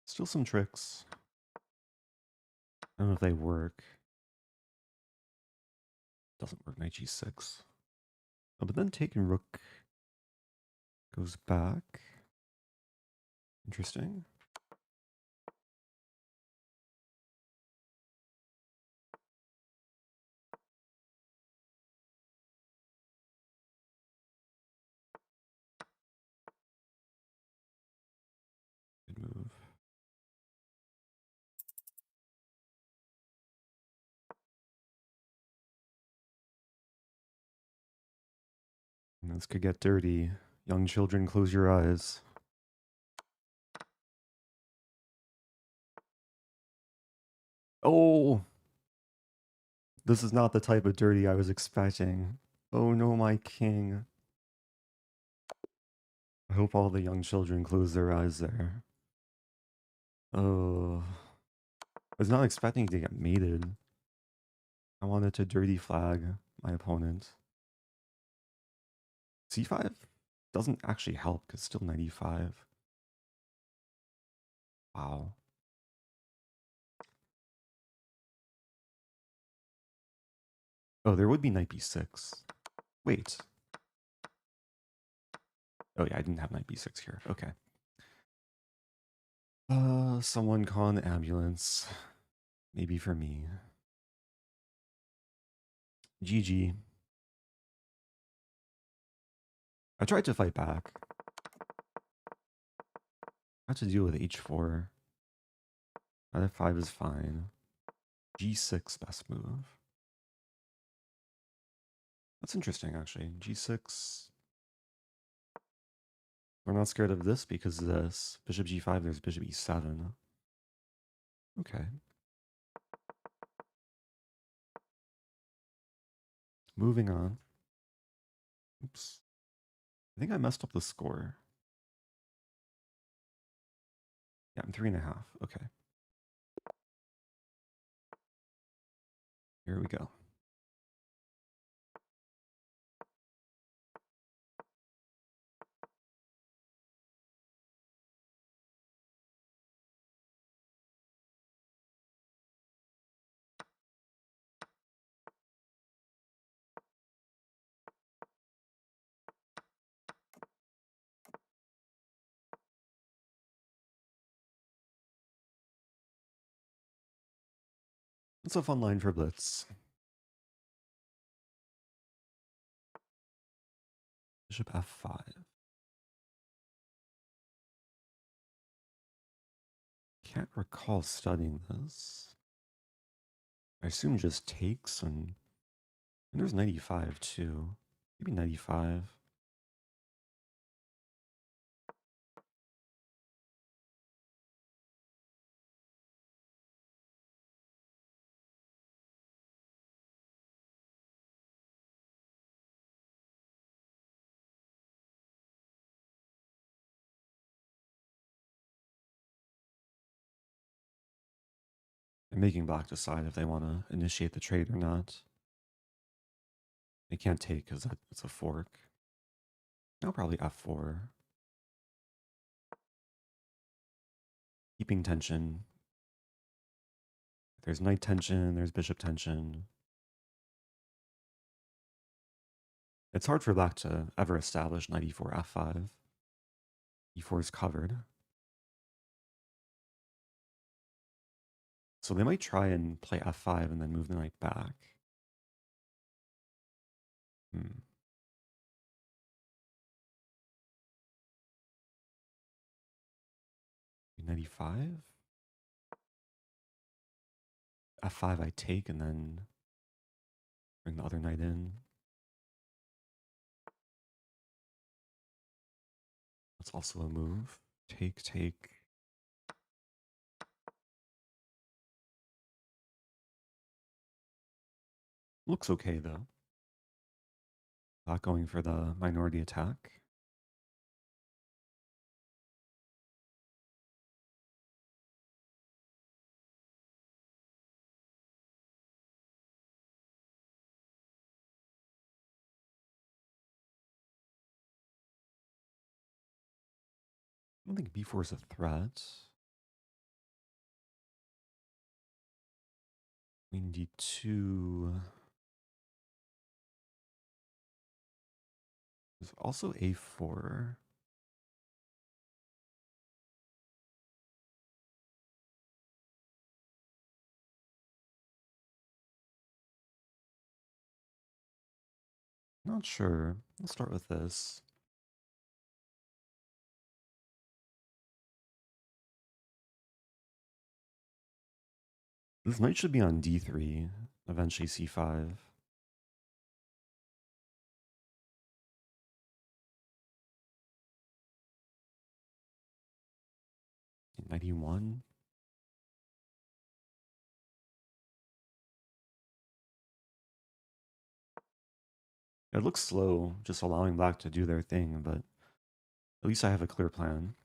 Still some tricks. I don't know if they work. Doesn't work. Knight g6. Oh, but then taking rook goes back. Interesting. Good move. And this could get dirty. Young children, close your eyes. Oh! This is not the type of dirty I was expecting. Oh no, my king. I hope all the young children close their eyes there. Oh. I was not expecting to get mated. I wanted to dirty flag my opponent. c5 doesn't actually help because still 95. Wow. Oh, there would be knight b6. Wait. Oh yeah, I didn't have knight b6 here. Okay. Someone call an ambulance. Maybe for me. GG. I tried to fight back. I had to deal with h4. Knight f5 is fine. g6 best move. That's interesting, actually. g6. We're not scared of this because of this. Bishop g5, there's bishop e7. Okay. Moving on. Oops. I think I messed up the score. Yeah, I'm 3.5. Okay. Here we go. It's a fun line for Blitz. Bishop f5. Can't recall studying this. I assume just takes, and there's knight e5 too. Maybe knight e5. And making black decide if they want to initiate the trade or not. They can't take because it's a fork. Now probably f4. Keeping tension. There's knight tension, there's bishop tension. It's hard for black to ever establish knight e4, f5. e4 is covered. So they might try and play f5 and then move the knight back. Knight e5. f5 I take and then bring the other knight in. That's also a move. Take, take. Looks okay though. Not going for the minority attack. I don't think b4 is a threat. Queen d2. There's also a4. Not sure. Let's start with this. This knight should be on d3, eventually c5. Knight e1. It looks slow, just allowing black to do their thing, but at least I have a clear plan.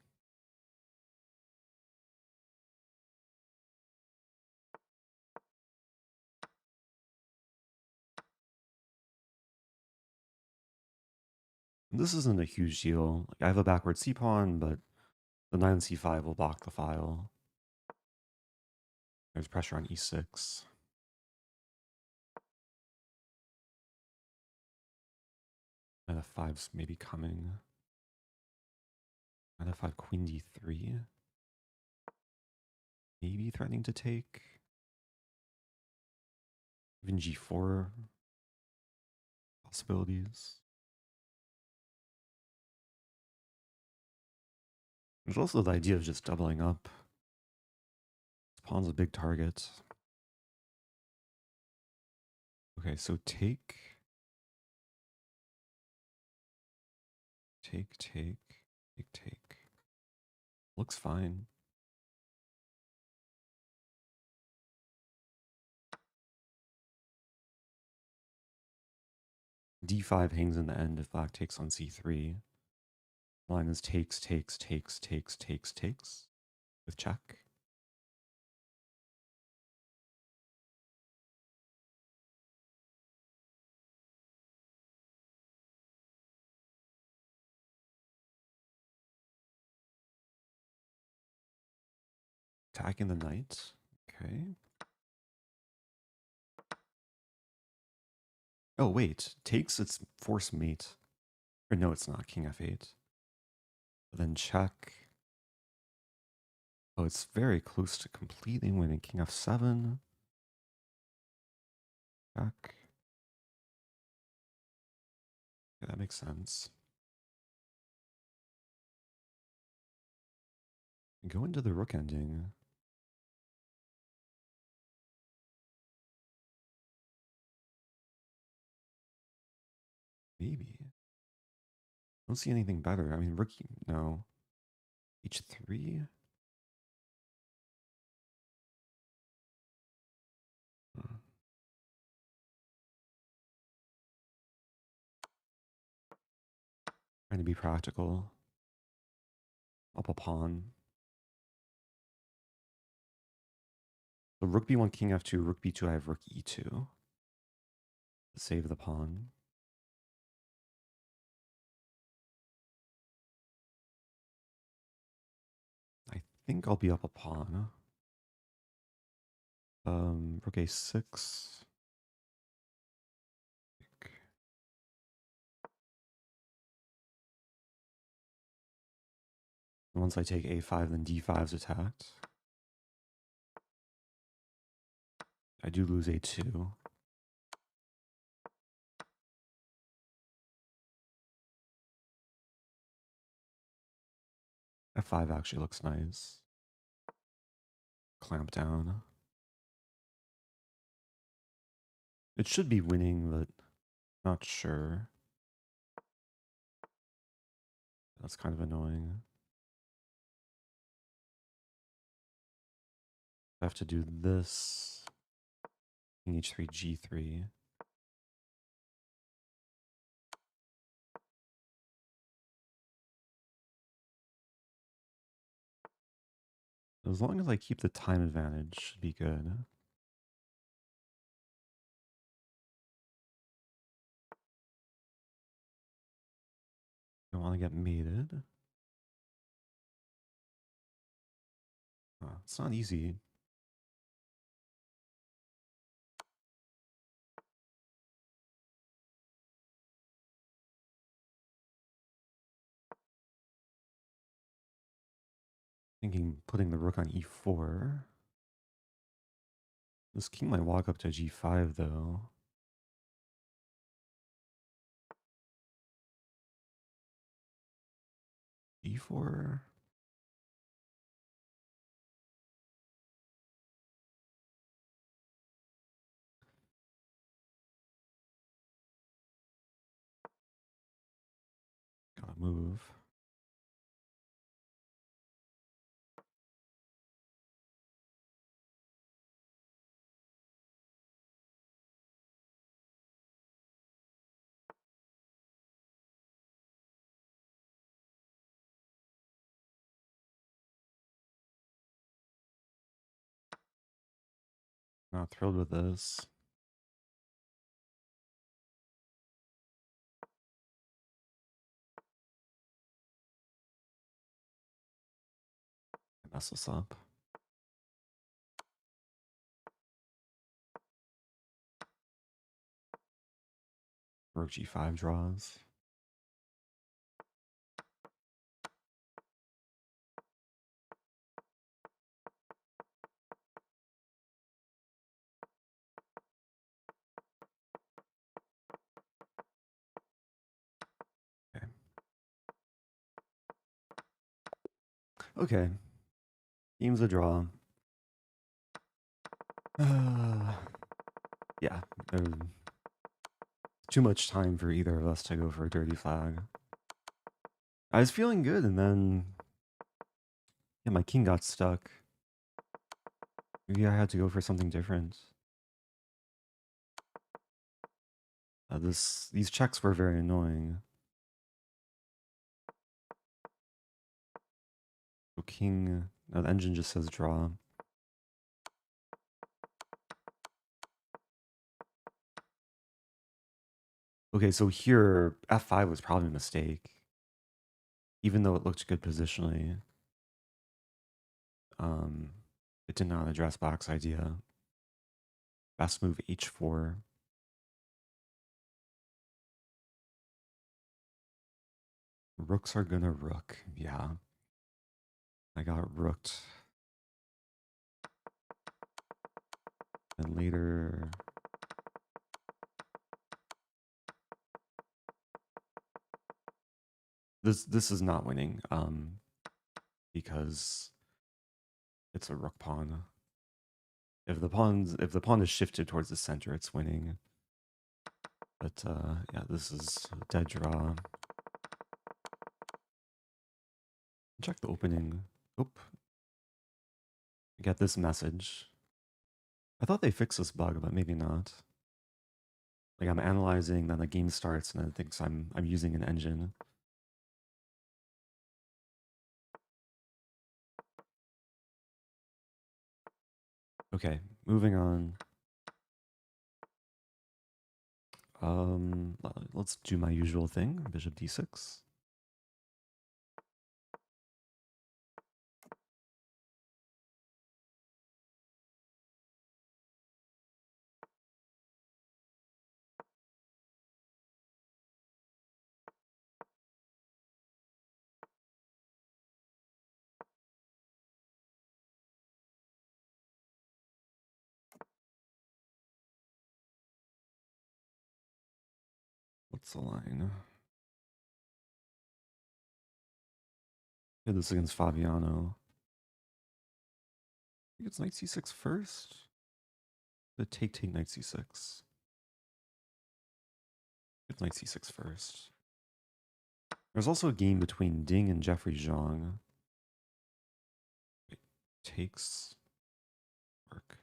This isn't a huge deal. Like, I have a backward c-pawn, but the knight on c5 will block the file. There's pressure on e6. Knight f5's maybe coming. Knight f5, queen d3. Maybe threatening to take. Even g4 possibilities. There's also the idea of just doubling up. This pawn's a big target. Okay, so take. Take, take, take, take. Looks fine. d5 hangs in the end if black takes on c3. Line is takes, takes, takes, takes, takes, takes. With check. Attacking the knight. Okay. Oh, wait. Takes its force mate. Or no, it's not. King f8. But then check. Oh, it's very close to completely winning. King f7. Check. Okay, that makes sense. Go into the rook ending. Maybe. I don't see anything better. I mean, rook, no. H3? Hmm. Trying to be practical. Up a pawn. So rook b1, king f2, rook b2, I have rook e2. To save the pawn. I think I'll be up a pawn. Rook a6. Once I take a5, then d5 is attacked. I do lose a2. f5 actually looks nice. Clamp down. It should be winning, but not sure. That's kind of annoying. I have to do this. King h3, g3. As long as I keep the time advantage, should be good. Don't want to get mated. It's not easy. Thinking putting the rook on e4. This king might walk up to g5 though. e4. Gotta move. Not thrilled with this. I mess this up. Rook g5 draws. Okay. Okay. Game's a draw. Yeah. Too much time for either of us to go for a dirty flag. I was feeling good, and then yeah, my king got stuck. Maybe I had to go for something different. These checks were very annoying. So king, the engine just says draw. Okay, so here f5 was probably a mistake, even though it looked good positionally. It did not address black's idea. Best move h4. Rooks are gonna rook. Yeah. I got rooked. And later... This is not winning. Because It's a rook pawn. If the pawn is shifted towards the center, it's winning. But yeah, this is a dead draw. Check the opening. Oop. Get this message. I thought they fixed this bug, but maybe not. Like I'm analyzing, then the game starts, and it thinks I'm using an engine. Okay, moving on. Let's do my usual thing. Bishop d6. What's the line? Yeah, this against Fabiano. I think it's knight c6 first. The take knight c6. It's knight c6 first. There's also a game between Ding and Jeffrey Zhang. It takes work.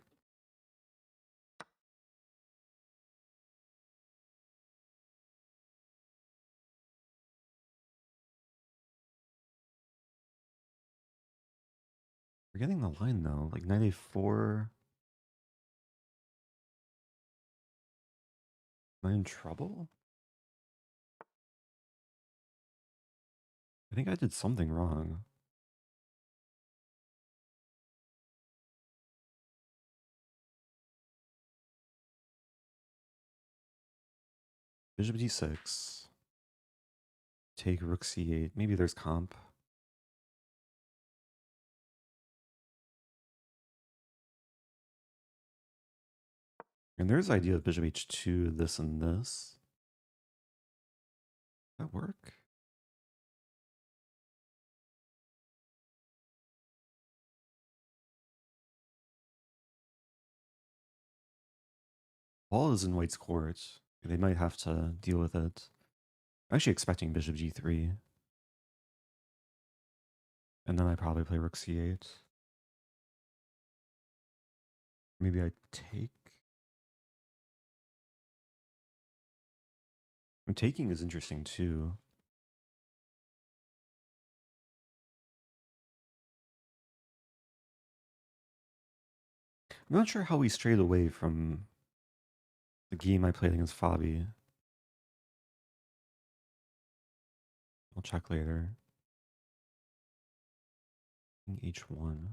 We're getting the line though, like knight a4. Am I in trouble? I think I did something wrong. Bishop d6. Take rook c8. Maybe there's comp. And there's the idea of bishop h2, this and this. Does that work? Ball is in white's court. They might have to deal with it. I'm actually expecting bishop g3. And then I probably play rook c8. Maybe I take. And taking is interesting too. I'm not sure how we strayed away from the game I played against Fabi. I'll check later. H1.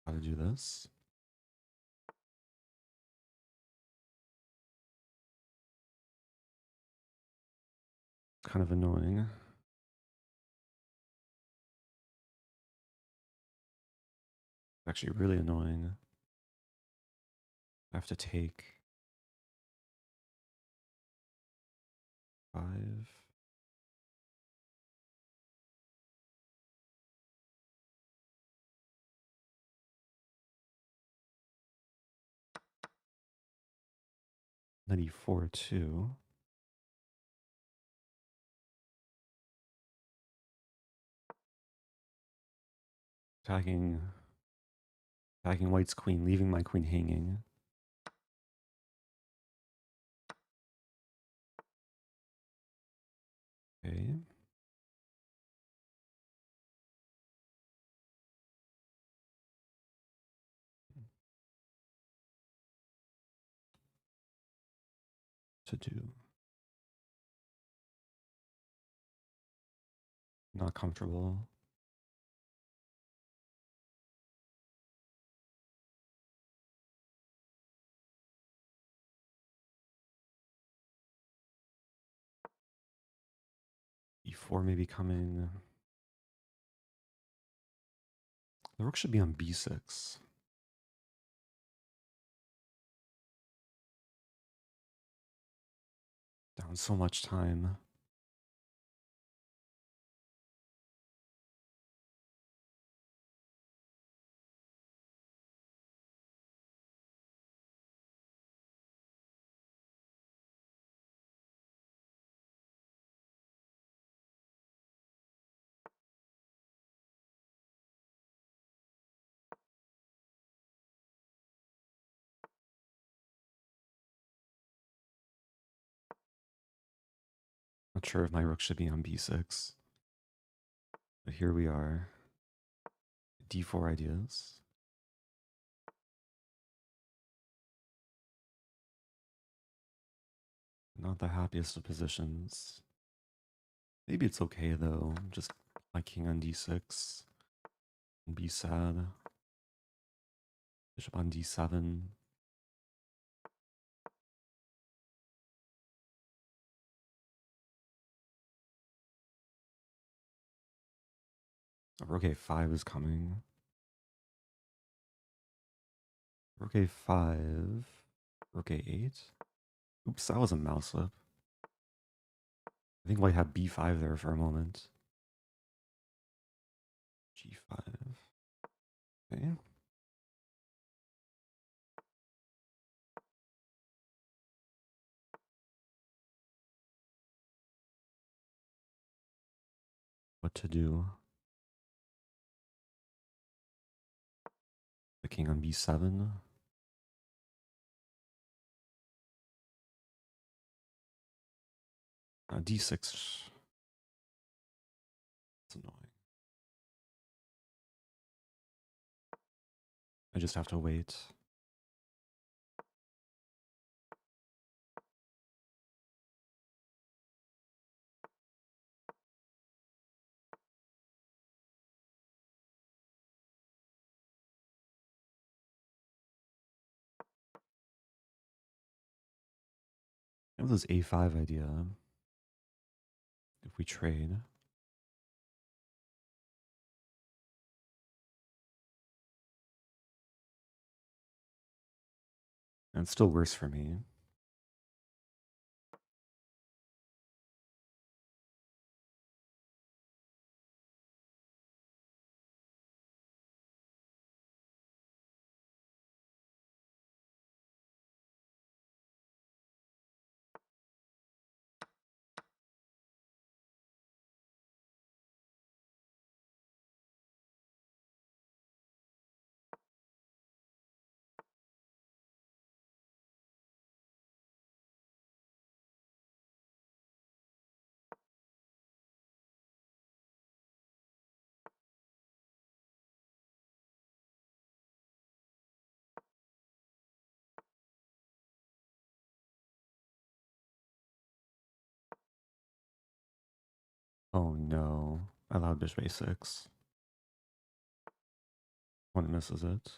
How to do this. Kind of annoying. Actually really annoying. I have to take 5. 94 too. Attacking white's queen, leaving my queen hanging. Okay. To do. Not comfortable. E4 maybe coming. The rook should be on b6. So much time. Not sure if my rook should be on b6. But here we are. d4 ideas. Not the happiest of positions. Maybe it's okay though. Just like king on d6. And be sad. Bishop on d7. Rook a5 is coming. Rook a5. Rook a8. Oops, that was a mouse slip. I think white had b5 there for a moment. g5. Okay. What to do? The king on b7. D6. It's annoying. I just have to wait. I have this a5 idea. If we trade. And it's still worse for me. Oh no. I allowed bishop a6. One misses it.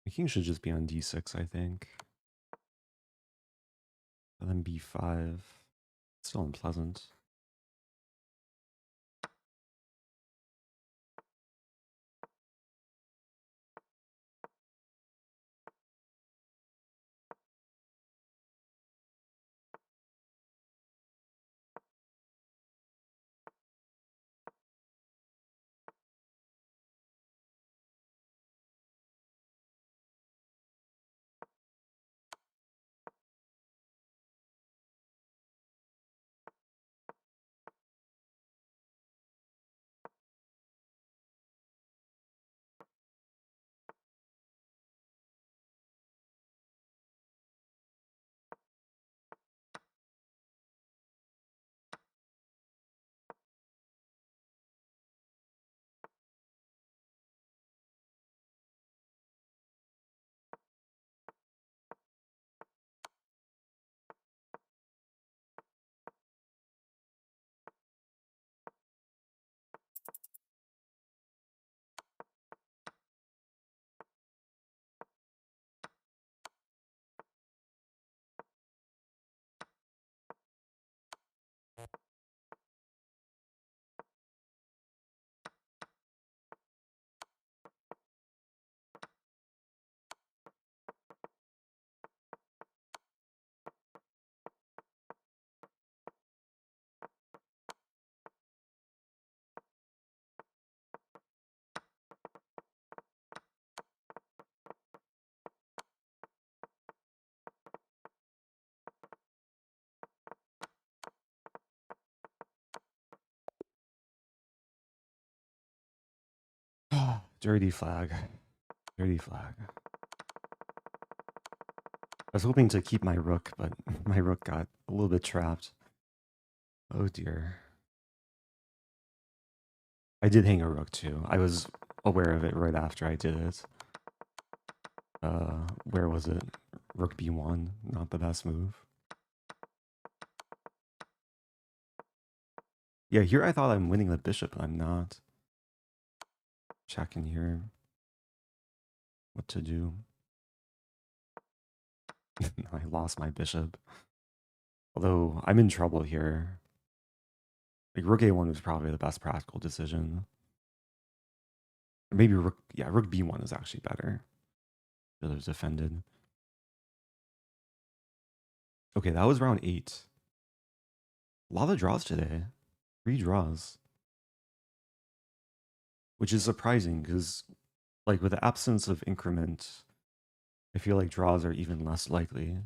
The king should just be on d6, I think. And then b5. Still unpleasant. Dirty flag. Dirty flag. I was hoping to keep my rook, but my rook got a little bit trapped. Oh dear. I did hang a rook too. I was aware of it right after I did it. Where was it? Rook b1, not the best move. Yeah, here I thought I'm winning the bishop, but I'm not. Checking here. What to do. I lost my bishop. Although, I'm in trouble here. Like, rook a1 was probably the best practical decision. Maybe rook b1 is actually better. Should have defended. Okay, that was round 8. A lot of draws today. 3 draws. Which is surprising, because, like, with the absence of increment, I feel like draws are even less likely.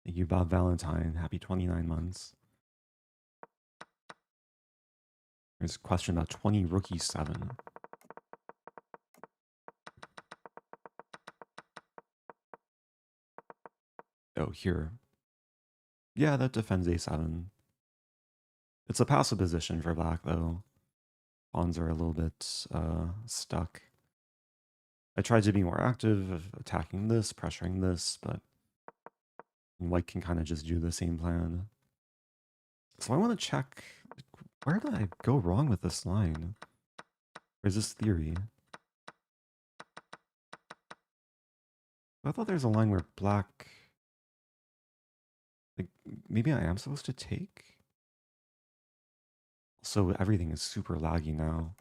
Thank you, Bob Valentine. Happy 29 months. There's a question about 20 rook e7. Oh, here. Yeah, that defends a7. It's a passive position for black, though. Pawns are a little bit stuck. I tried to be more active, attacking this, pressuring this, but white can kind of just do the same plan. So I want to check, where did I go wrong with this line? Or is this theory? I thought there's a line where black, like, maybe I am supposed to take? So everything is super laggy now.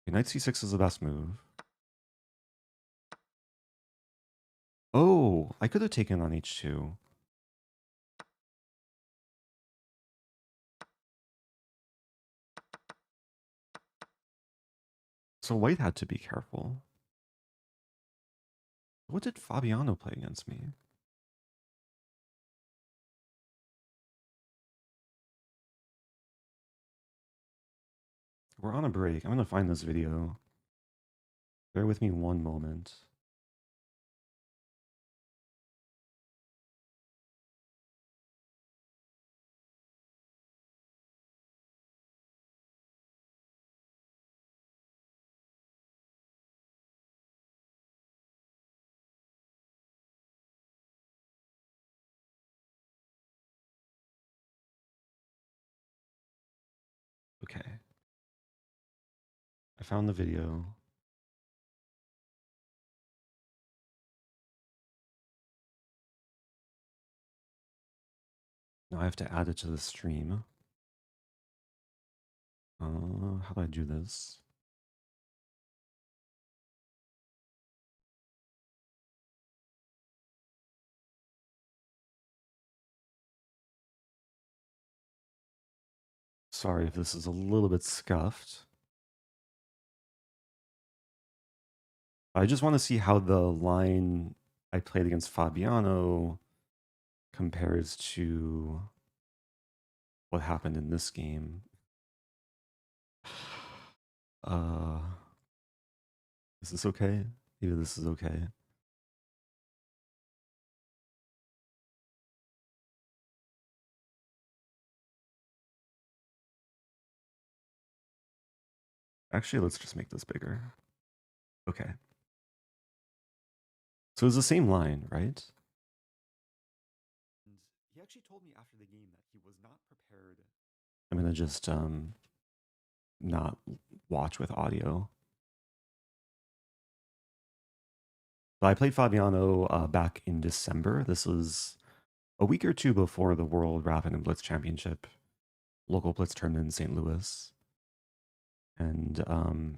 Okay, knight c6 is the best move. Oh, I could have taken on h2. So white had to be careful. What did Fabiano play against me? We're on a break. I'm going to find this video. Bear with me one moment. Okay. I found the video. Now I have to add it to the stream. How do I do this? Sorry if this is a little bit scuffed. I just want to see how the line I played against Fabiano compares to what happened in this game. Is this okay? Maybe this is okay. Actually, let's just make this bigger. Okay. So it's the same line, right? And he actually told me after the game that he was not prepared. I'm gonna just not watch with audio. So I played Fabiano back in December. This was a week or two before the World Rapid and Blitz Championship, local Blitz tournament in St. Louis. And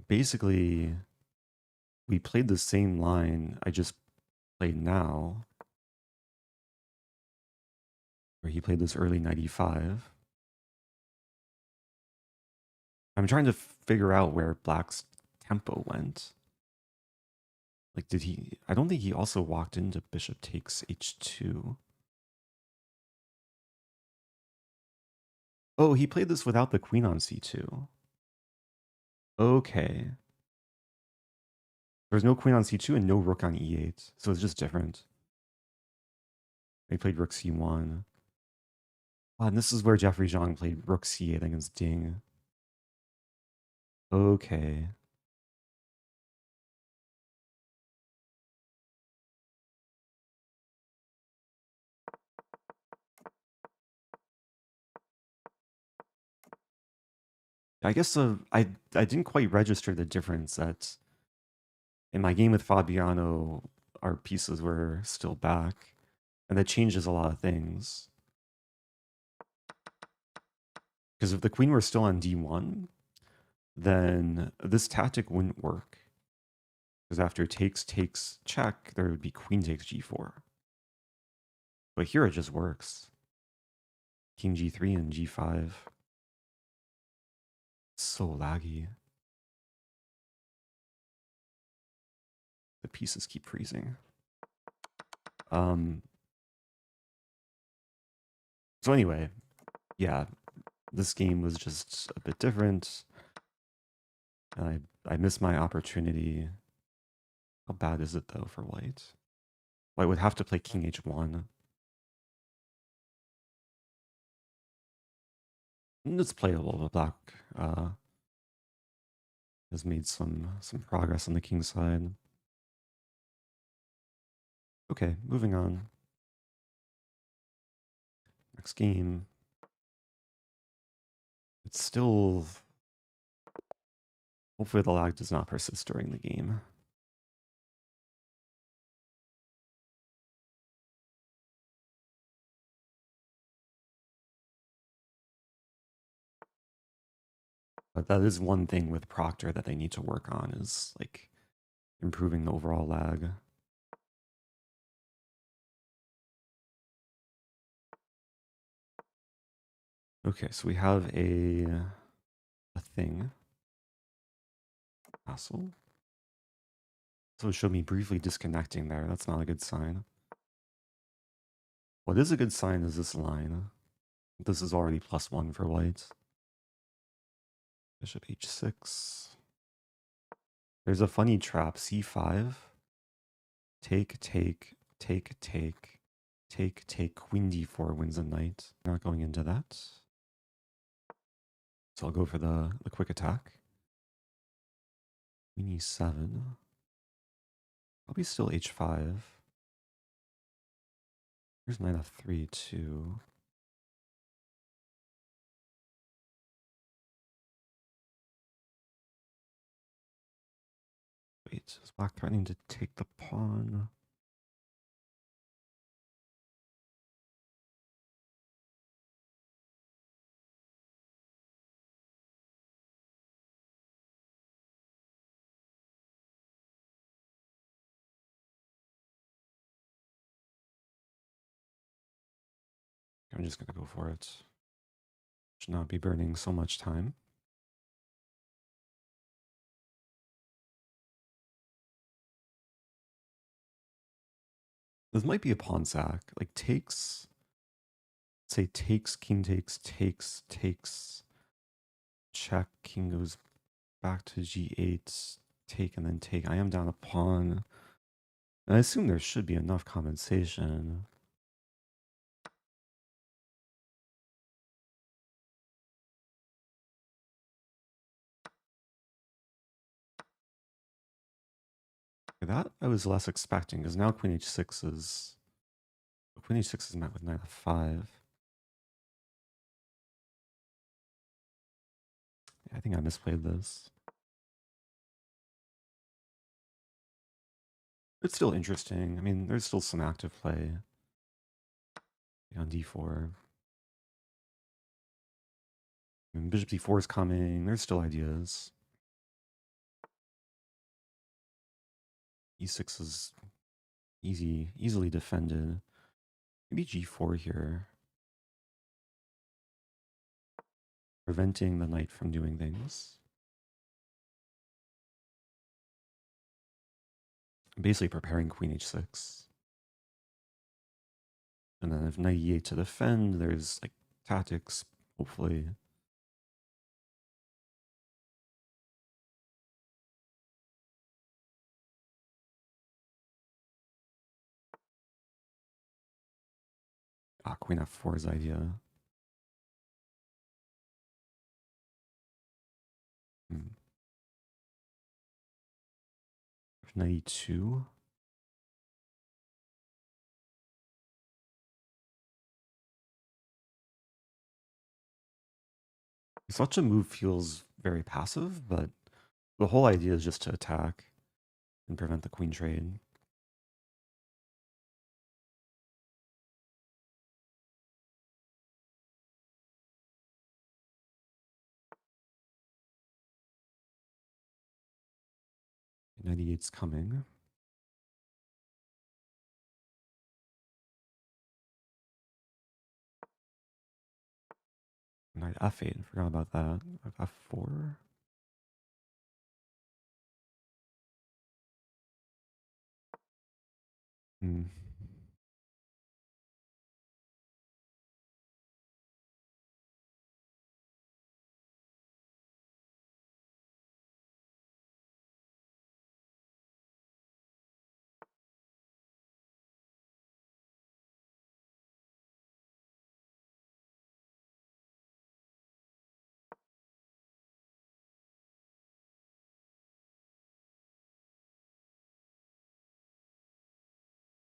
basically, we played the same line I just played now, where he played this early 95. I'm trying to figure out where black's tempo went. Like, did he... I don't think he also walked into bishop takes h2. Oh, he played this without the queen on c2. Okay. There's no queen on c2 and no rook on e8, so it's just different. He played rook c1. Oh, and this is where Jeffrey Zhang played rook c8 against Ding. Okay. I guess I didn't quite register the difference that in my game with Fabiano, our pieces were still back, and that changes a lot of things. Because if the queen were still on d1, then this tactic wouldn't work. Because after takes, takes, check, there would be queen takes g4. But here it just works. King g3 and g5. It's so laggy. The pieces keep freezing. So anyway, yeah, this game was just a bit different. And I missed my opportunity. How bad is it though for white? White would have to play king h1. And it's playable, but black has made some progress on the king side. Okay, moving on. Next game. It's still... Hopefully the lag does not persist during the game. But that is one thing with Proctor that they need to work on, is like improving the overall lag. Okay, so we have a thing. Castle. So it showed me briefly disconnecting there. That's not a good sign. What is a good sign is this line. This is already +1 for white. Bishop h6. There's a funny trap, c5. Take, take, take, take, take, take. Queen d4 wins a knight. Not going into that. So I'll go for the quick attack. Queen e7. Probably still h5. Here's knight f3 too. Wait, is black threatening to take the pawn? I'm just gonna go for it. Should not be burning so much time. This might be a pawn sack. Like takes, say takes, king takes, takes, takes, check, king goes back to g8, take and then take. I am down a pawn. And I assume there should be enough compensation. That I was less expecting, because now queen h6 is met with knight f5. I think I misplayed this. It's still interesting. I mean, there's still some active play on d4. I mean, bishop d4 is coming. There's still ideas. e6 is easily defended. Maybe g4 here. Preventing the knight from doing things. Basically preparing queen h6. And then if knight e8 to defend, there's like tactics, hopefully. Ah, Queen F4's idea. Hmm. Knight E2. Such a move feels very passive, but the whole idea is just to attack and prevent the queen trade. Knight E8's coming. Knight F8, forgot about that. F4. Hmm.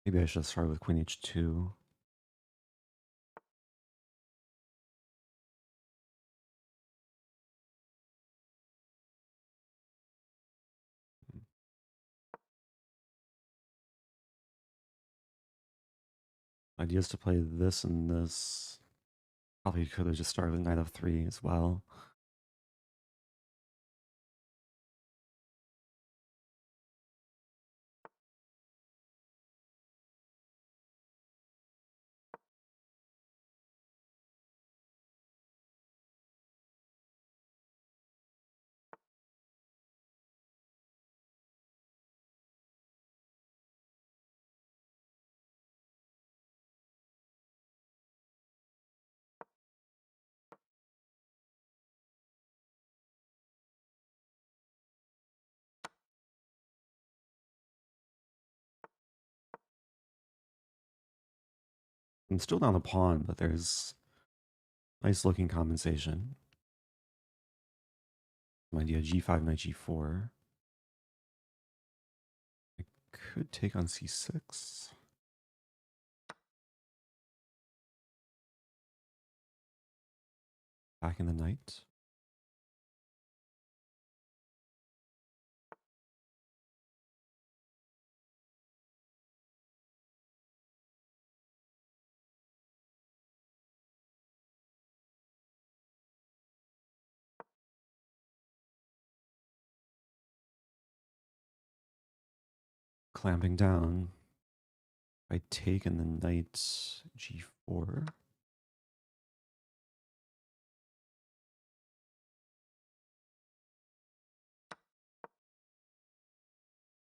Maybe I should start with Queen H2. Idea is to play this and this. Probably could have just started with Knight F3 as well. I'm still down a pawn, but there's nice looking compensation. Idea G5, Knight G4. I could take on C6. Back in the knight. Clamping down. I take in the knight G4.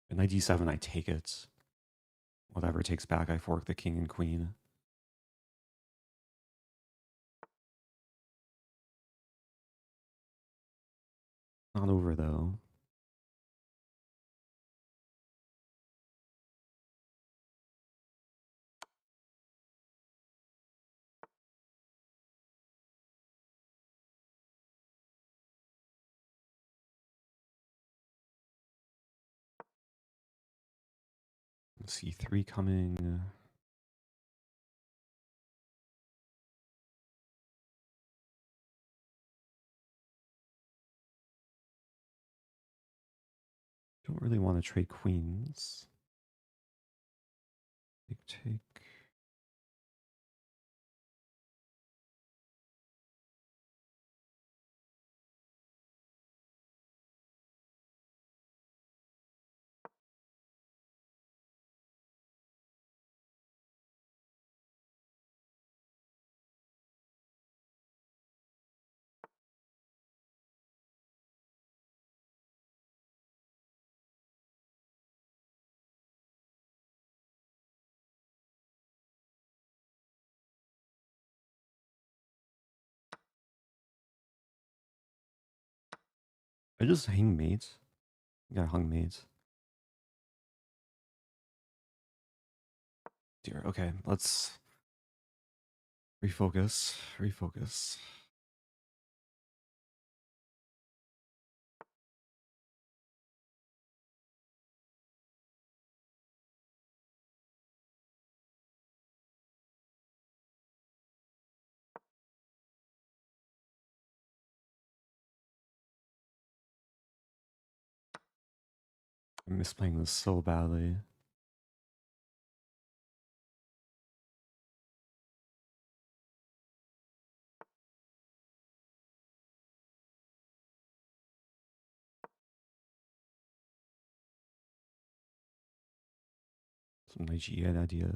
And knight D7, I take it. Whatever takes back, I fork the king and queen. Not over though. C3 coming. Don't really want to trade queens. Take. I just hang mate. I got hung mate. Dear. Okay, let's refocus. Refocus. I'm misplaying this so badly. Some Nigerian idea.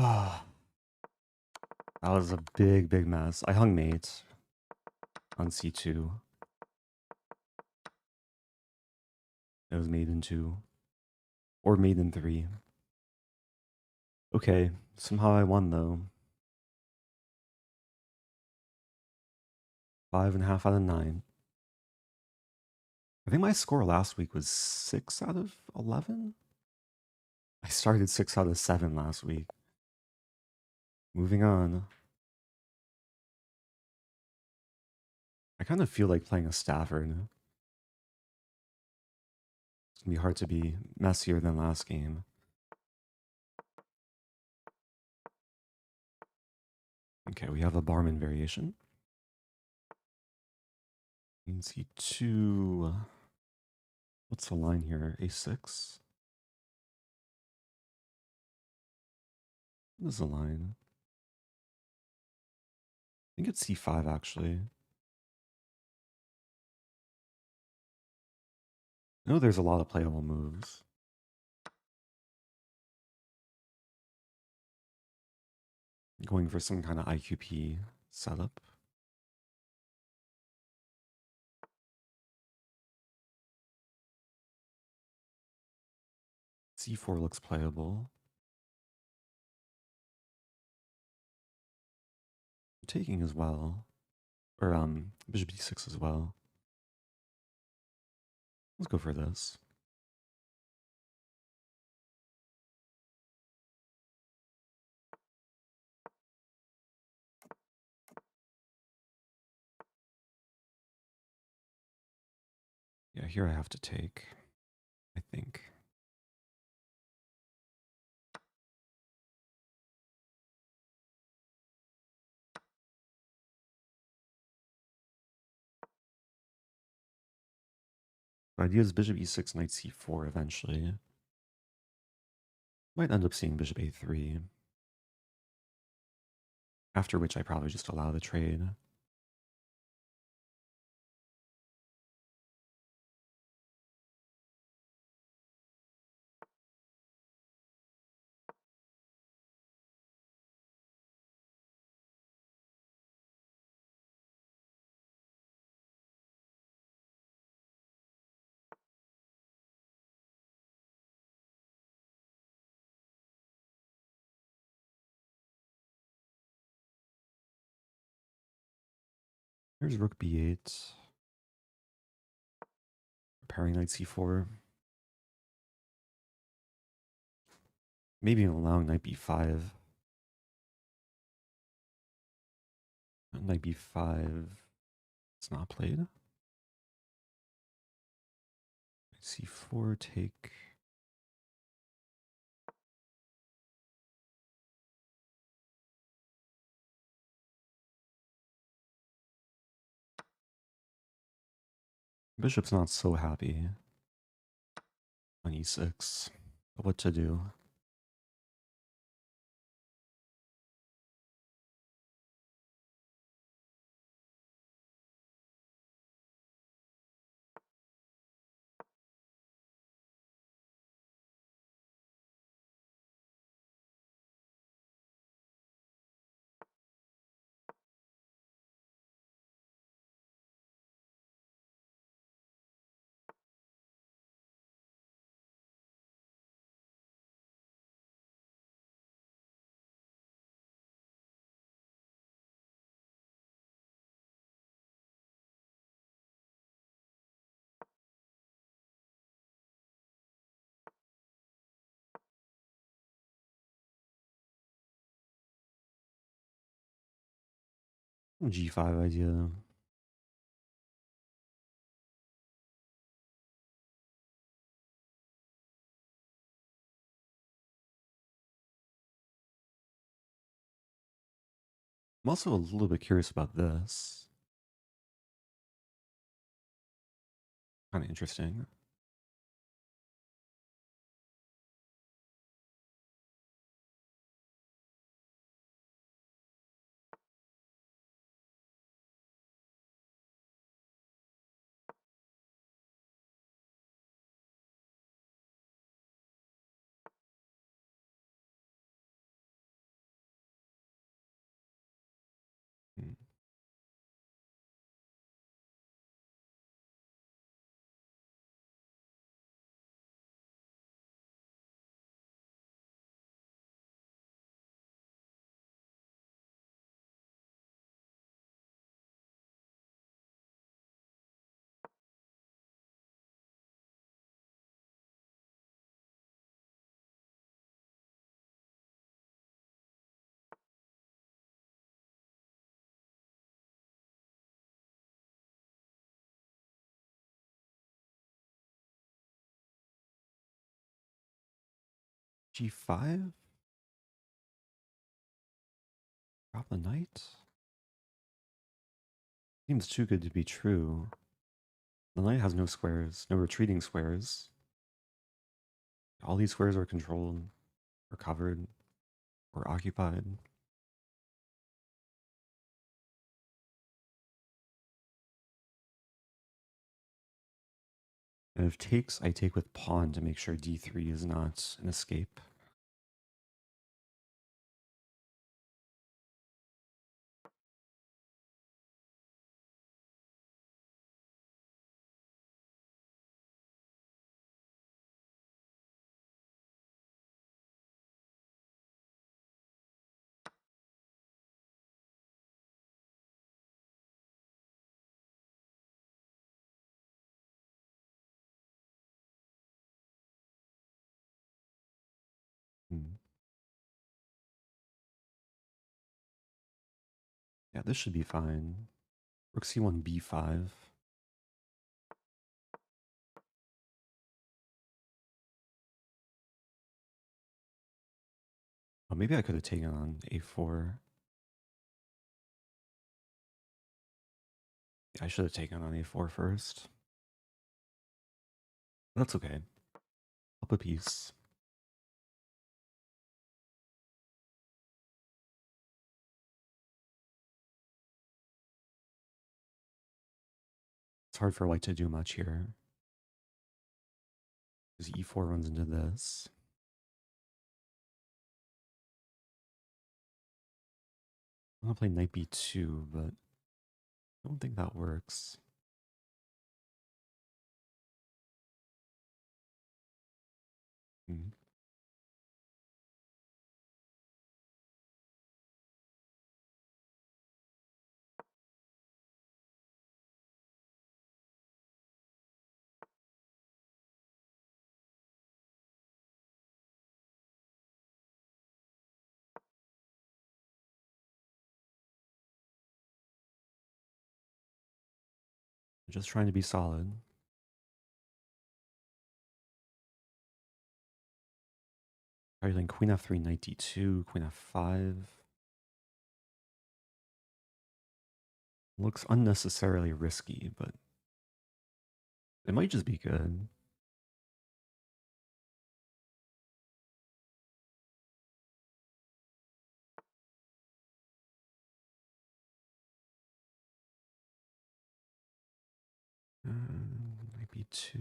Ah, that was a big, big mess. I hung mate on c2. It was mate in 2. Or mate in 3. Okay, somehow I won though. 5.5 out of 9. I think my score last week was 6 out of 11? I started 6 out of 7 last week. Moving on. I kind of feel like playing a Stafford. It's going to be hard to be messier than last game. Okay, we have a Barmen variation. C2. What's the line here? A6? What is the line? I think it's C5 actually. I know there's a lot of playable moves. Going for some kind of IQP setup. C4 looks playable. Taking as well. Or bishop d6 as well. Let's go for this. Yeah, here I have to take, I think. The idea is bishop e6, knight c4 eventually. Might end up seeing bishop a3. After which I probably just allow the trade. Here's rook b8. Preparing knight c4. Maybe allowing knight b5. Knight b5. It's not played. c4 take. Bishop's not so happy on e6. What to do? G5 idea. I'm also a little bit curious about this. Kind of interesting. Hmm. G5? Drop the knight? Seems too good to be true. The knight has no squares, no retreating squares. All these squares are controlled, or covered, or occupied. And if takes, I take with pawn to make sure d3 is not an escape. Hmm. Yeah, this should be fine. Rook c1, b5. Oh, maybe I could have taken on a4. Yeah, I should have taken on a4 first. That's okay. Up a piece. It's hard for white to do much here. Because e4 runs into this. I'm going to play knight b2, but I don't think that works. Hmm. Just trying to be solid. Probably queen f3, knight d2, queen f5. Looks unnecessarily risky, but it might just be good. Knight b2.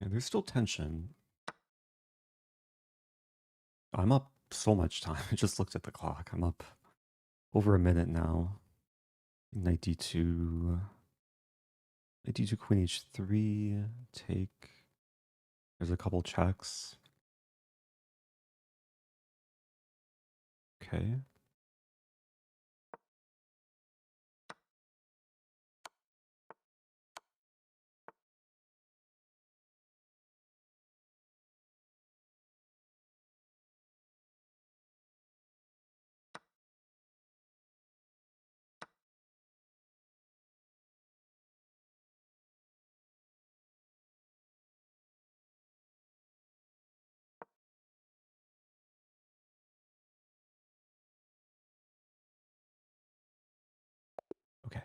Yeah, there's still tension. I'm up so much time. I just looked at the clock. I'm up over a minute now. Knight d2. Knight d2, queen h3. Take. There's a couple checks. Okay. Okay.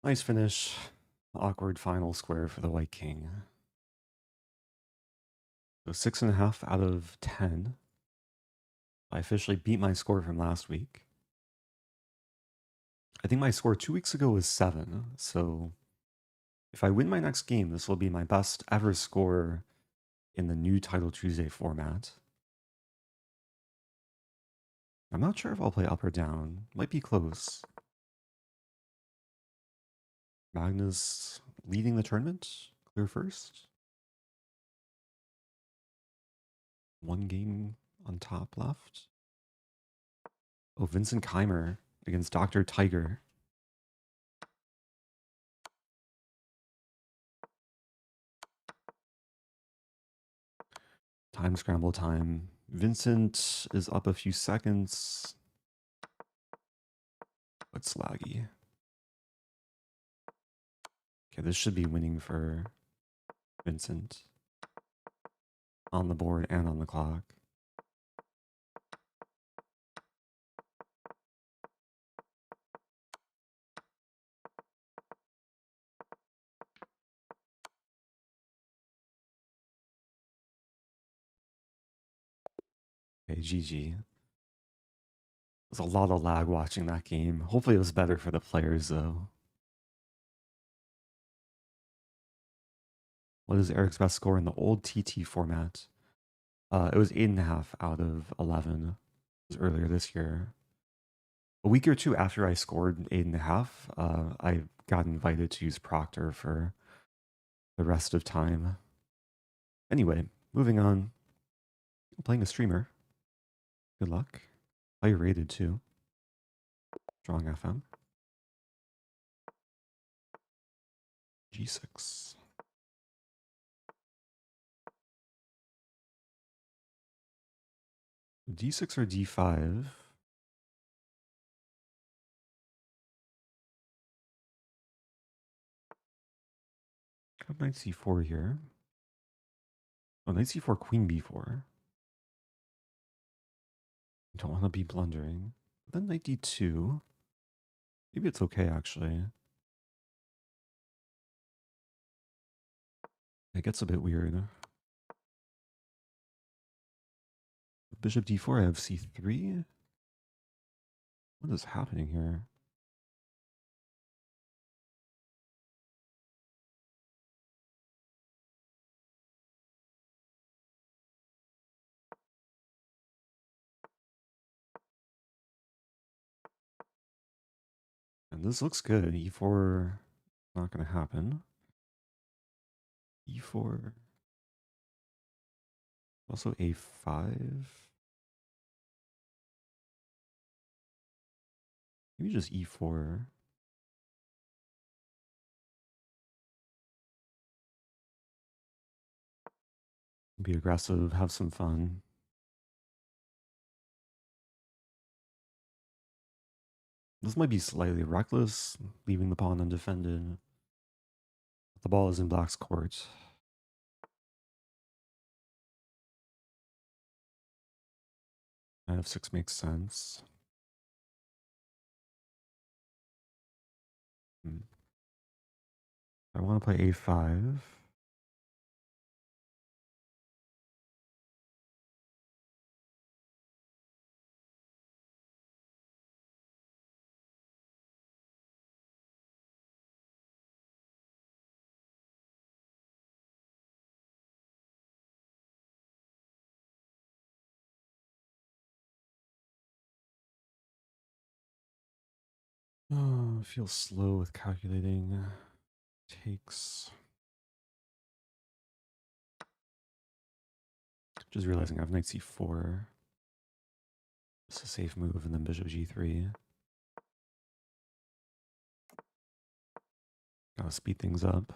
Nice finish. Awkward final square for the white king. So 6.5 out of 10. I officially beat my score from last week. I think my score 2 weeks ago was 7. So if I win my next game, this will be my best ever score in the new Title Tuesday format. I'm not sure if I'll play up or down. Might be close. Magnus leading the tournament. Clear first. One game on top left. Oh, Vincent Keimer against Dr. Tiger. Time scramble time. Vincent is up a few seconds. It's laggy. Okay, this should be winning for Vincent. On the board and on the clock. Okay, GG. There's a lot of lag watching that game. Hopefully it was better for the players though. What is Eric's best score in the old TT format? It was 8.5 out of 11. It was earlier this year. A week or two after I scored 8.5, I got invited to use Proctor for the rest of time. Anyway, moving on. I'm playing a streamer. Good luck. High rated too. Strong FM. G6. D6 or D5? Got knight C4 here. Oh, knight C4, queen B4. Don't want to be blundering. Then knight D2. Maybe it's okay actually. It gets a bit weird. Bishop D4, I have C3. What is happening here? And this looks good. E4, not going to happen. E4. Also A5. Maybe just E4. Be aggressive, have some fun. This might be slightly reckless, leaving the pawn undefended. The ball is in black's court. Knight f6 makes sense. I want to play a5. Oh, feels slow with calculating. Takes. Just realizing I have knight c4. It's a safe move, and then bishop g3. Gotta speed things up.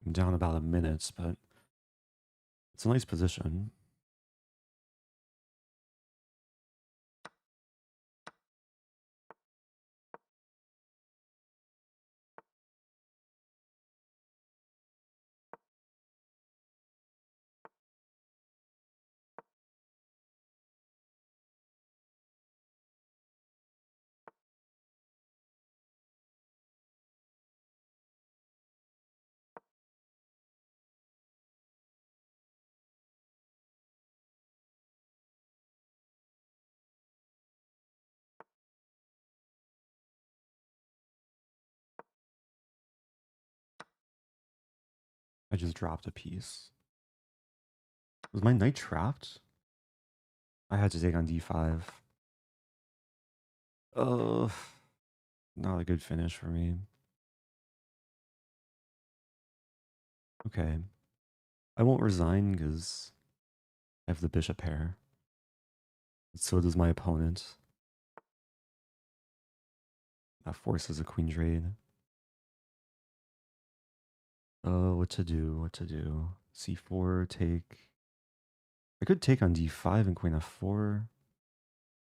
I'm down about a minute, but it's a nice position. I just dropped a piece. Was my knight trapped? I had to take on d5. Not a good finish for me. Okay. I won't resign because I have the bishop pair. So does my opponent. That forces a queen trade. Oh, what to do? What to do? c4, take. I could take on d5 and queen f4.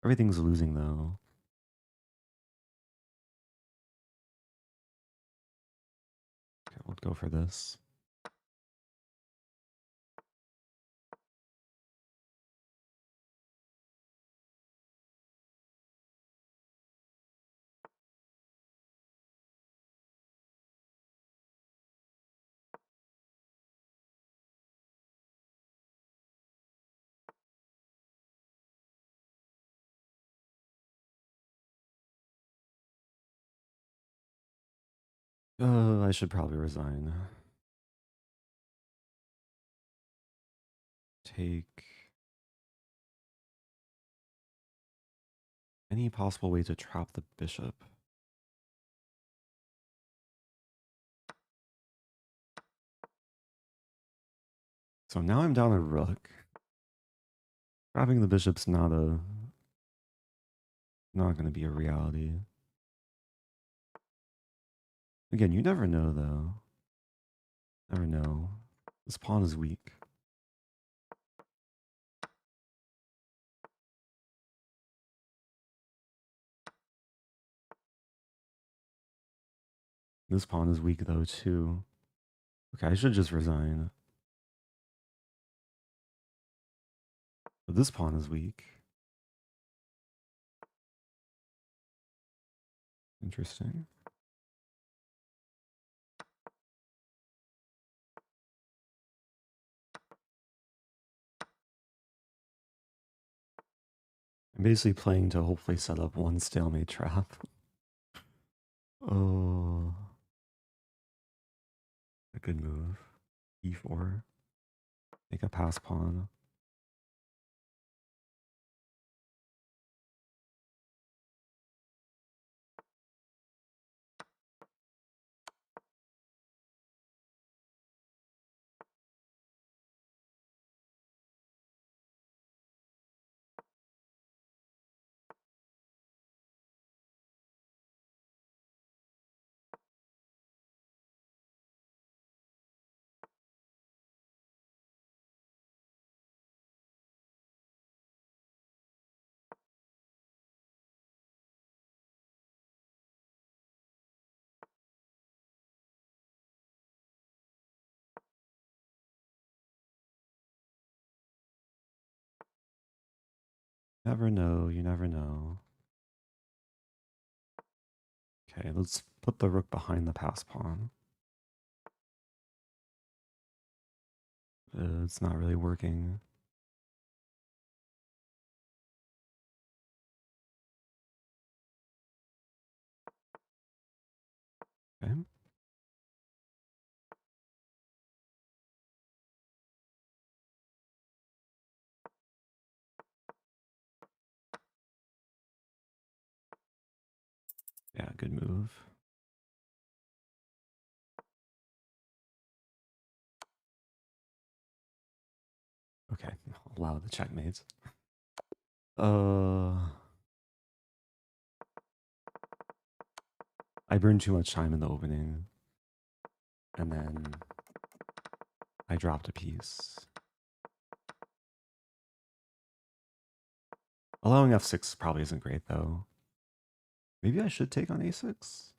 Everything's losing though. Okay, we'll go for this. I should probably resign. Take. Any possible way to trap the bishop? So now I'm down a rook. Trapping the bishop's not going to be a reality. Again, you never know though. Never know. This pawn is weak. This pawn is weak though too. Okay, I should just resign. But this pawn is weak. Interesting. I'm basically playing to hopefully set up one stalemate trap. Oh, a good move. E4. Make a pass pawn. Never know, you never know. Okay, let's put the rook behind the pass pawn. It's not really working. Okay. Yeah, good move. Okay, allow the checkmate. I burned too much time in the opening. And then I dropped a piece. Allowing f6 probably isn't great though. Maybe I should take on a6?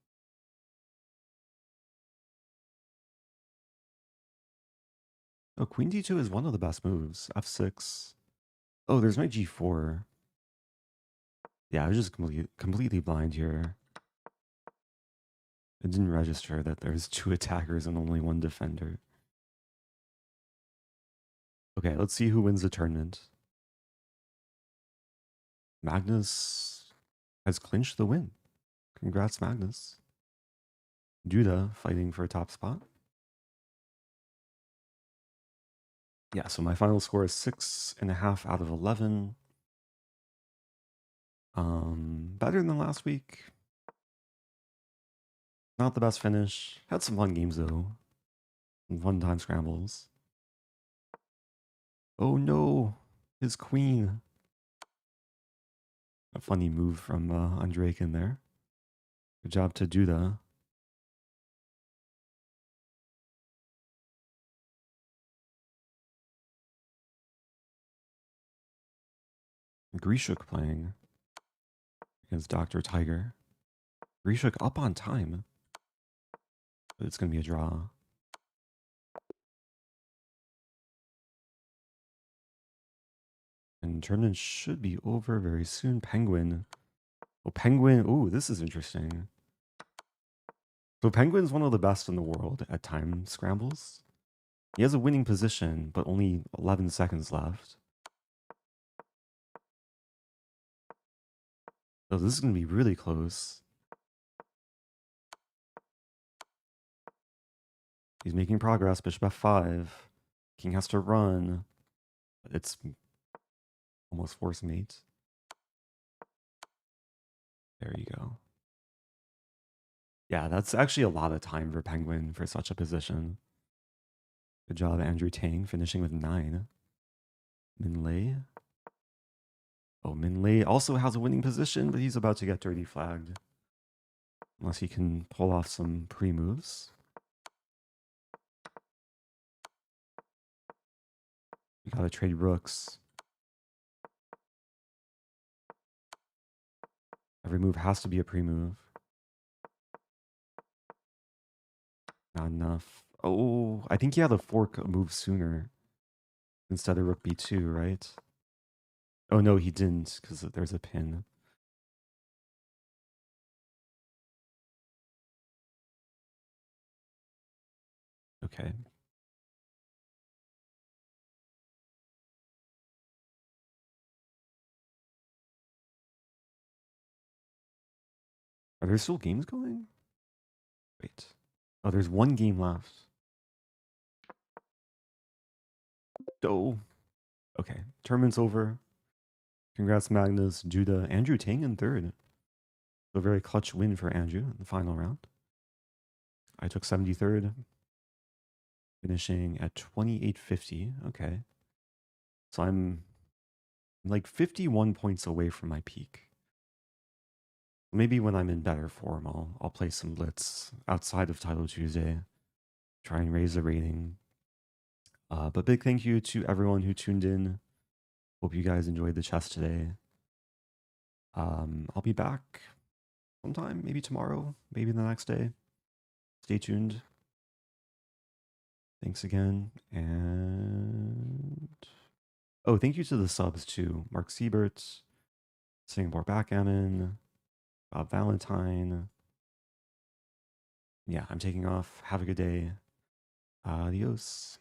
Oh, queen d2 is one of the best moves. f6. Oh, there's my g4. Yeah, I was just completely blind here. It didn't register that there's 2 attackers and only 1 defender. Okay, let's see who wins the tournament. Magnus has clinched the win. Congrats, Magnus. Judah fighting for a top spot. Yeah, so my final score is 6.5 out of 11. Better than last week. Not the best finish. Had some fun games though. Some fun time scrambles. Oh no, his queen. A funny move from Andriy in there. Good job to Duda. Grishuk playing against Dr. Tiger. Grishuk up on time. But it's going to be a draw. And tournament should be over very soon. Penguin. Oh, Penguin. Oh, this is interesting. So Penguin's one of the best in the world at time scrambles. He has a winning position, but only 11 seconds left. So this is going to be really close. He's making progress. Bishop f5. King has to run. It's almost force mate. There you go. Yeah, that's actually a lot of time for Penguin for such a position. Good job, Andrew Tang, finishing with 9. Minlay. Oh, Minlay also has a winning position, but he's about to get dirty flagged. Unless he can pull off some pre-moves. We gotta trade rooks. Every move has to be a pre-move. Not enough. Oh, I think he had a fork move sooner. Instead of rook b2, right? Oh no, he didn't, because there's a pin. Okay. Are there still games going? Wait. Oh, there's one game left. Oh. Okay. Tournament's over. Congrats, Magnus, Judah, Andrew Tang in third. A very clutch win for Andrew in the final round. I took 73rd, finishing at 2850. Okay. So I'm like 51 points away from my peak. Maybe when I'm in better form, I'll play some blitz outside of Title Tuesday, try and raise the rating. But big thank you to everyone who tuned in. Hope you guys enjoyed the chess today. I'll be back sometime, maybe tomorrow, maybe the next day. Stay tuned. Thanks again. And oh, thank you to the subs too. Mark Siebert, Singapore Backgammon, Bob Valentine. Yeah, I'm taking off. Have a good day. Adios.